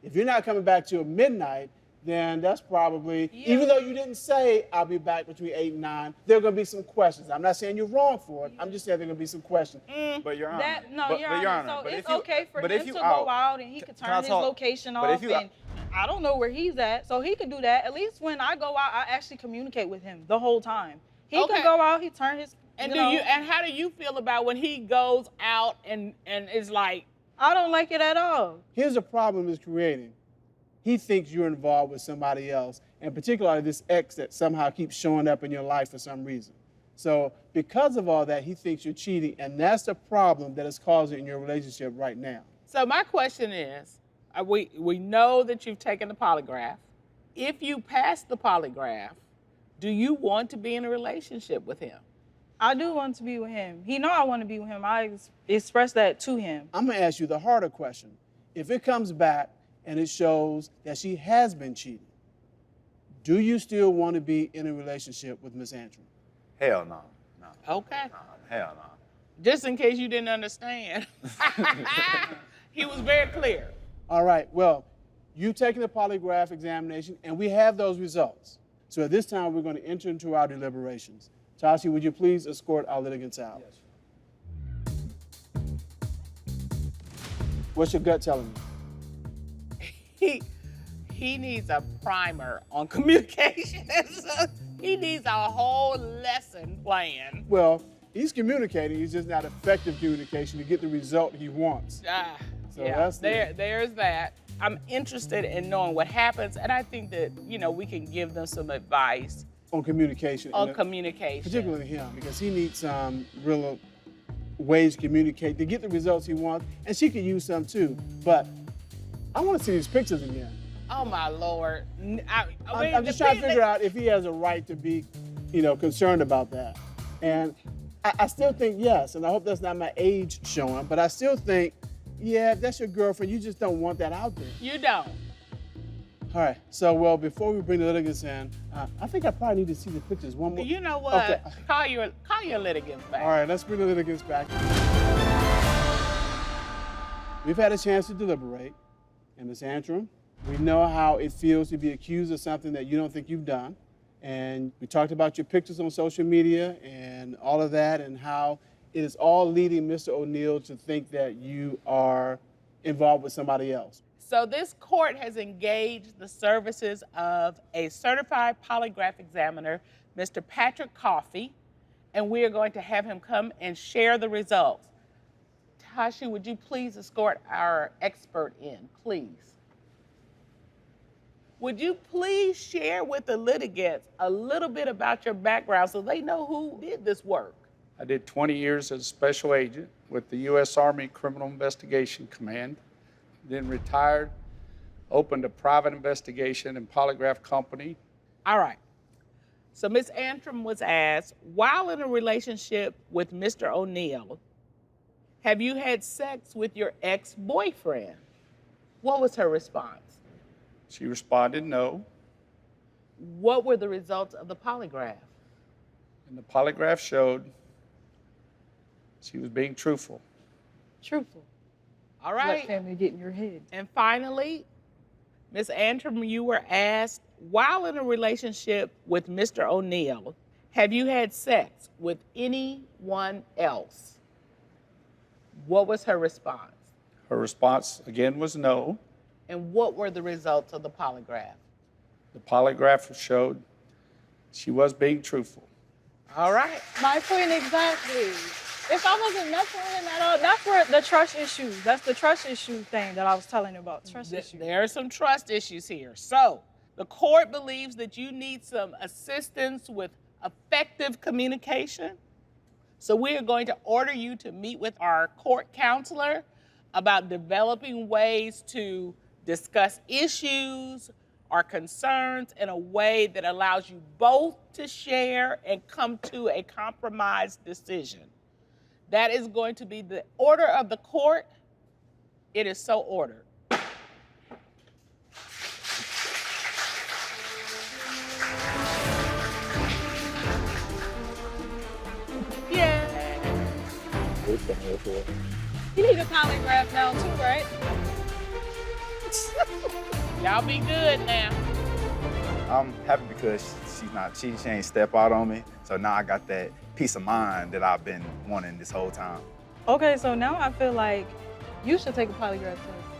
If you're not coming back till midnight, then that's probably, even though you didn't say, I'll be back between 8 and 9, there are going to be some questions. I'm not saying you're wrong for it. I'm just saying there are going to be some questions. But Your Honor. Your Honor. So but it's if you- okay for but him if you to out- go out and he could Can I turn his talk? location But off if you and I don't know where he's at, so he could do that. At least when I go out, I actually communicate with him the whole time. He Okay. could go out, he turn his And you know, how do you feel about when he goes out and is like, I don't like it at all. Here's a problem he's creating. He thinks you're involved with somebody else, and particularly this ex that somehow keeps showing up in your life for some reason. So because of all that, he thinks you're cheating, and that's the problem that is causing in your relationship right now. So my question is, we know that you've taken the polygraph. If you pass the polygraph, do you want to be in a relationship with him? I do want to be with him. He know I want to be with him. I express that to him. I'm gonna ask you the harder question. If it comes back and it shows that she has been cheating, do you still want to be in a relationship with Miss Antrim? Hell no. Okay. Hell no. Just in case you didn't understand. He was very clear. All right, well, you've taken the polygraph examination, and we have those results. So at this time, we're going to enter into our deliberations. Tashi, would you please escort our litigants out? Yes. What's your gut telling you? He needs a primer on communication. He needs a whole lesson plan. Well, he's communicating. He's just not effective communication to get the result he wants. So Yeah, that's there's that. I'm interested in knowing what happens, and I think that, we can give them some advice on communication. on communication. Particularly him, because he needs some real ways to communicate to get the results he wants, and she could use some too. But I want to see these pictures again. Oh my Lord. I'm just trying to figure out if he has a right to be, concerned about that. And I still think yes, and I hope that's not my age showing, but I still think, yeah, if that's your girlfriend, you just don't want that out there. You don't. All right, so before we bring the litigants in, I think I probably need to see the pictures one more. You know what? Okay. Call your litigants back. All right, let's bring the litigants back. We've had a chance to deliberate, and Ms. Antrim, we know how it feels to be accused of something that you don't think you've done. And we talked about your pictures on social media and all of that, and how it is all leading Mr. O'Neill to think that you are involved with somebody else. So this court has engaged the services of a certified polygraph examiner, Mr. Patrick Coffey, and we are going to have him come and share the results. Tashi, would you please escort our expert in, please? Would you please share with the litigants a little bit about your background so they know who did this work? I did 20 years as a special agent with the U.S. Army Criminal Investigation Command, then retired, opened a private investigation and polygraph company. All right. So Ms. Antrim was asked, while in a relationship with Mr. O'Neill, have you had sex with your ex-boyfriend? What was her response? She responded, no. What were the results of the polygraph? And the polygraph showed she was being truthful. Truthful. All right. Let family get in your head. And finally, Ms. Antrim, you were asked, while in a relationship with Mr. O'Neill, have you had sex with anyone else? What was her response? Her response, again, was no. And what were the results of the polygraph? The polygraph showed she was being truthful. All right. My point exactly. If I wasn't messing with him at all, that's where the trust issues. That's the trust issue thing that I was telling you about. Trust issues. There are some trust issues here. So the court believes that you need some assistance with effective communication. So we are going to order you to meet with our court counselor about developing ways to discuss issues or concerns in a way that allows you both to share and come to a compromised decision. That is going to be the order of the court. It is so ordered. Yay! You need a polygraph now too, right? Y'all be good now. I'm happy because she ain't step out on me. So now I got that peace of mind that I've been wanting this whole time. Okay, so now I feel like you should take a polygraph test.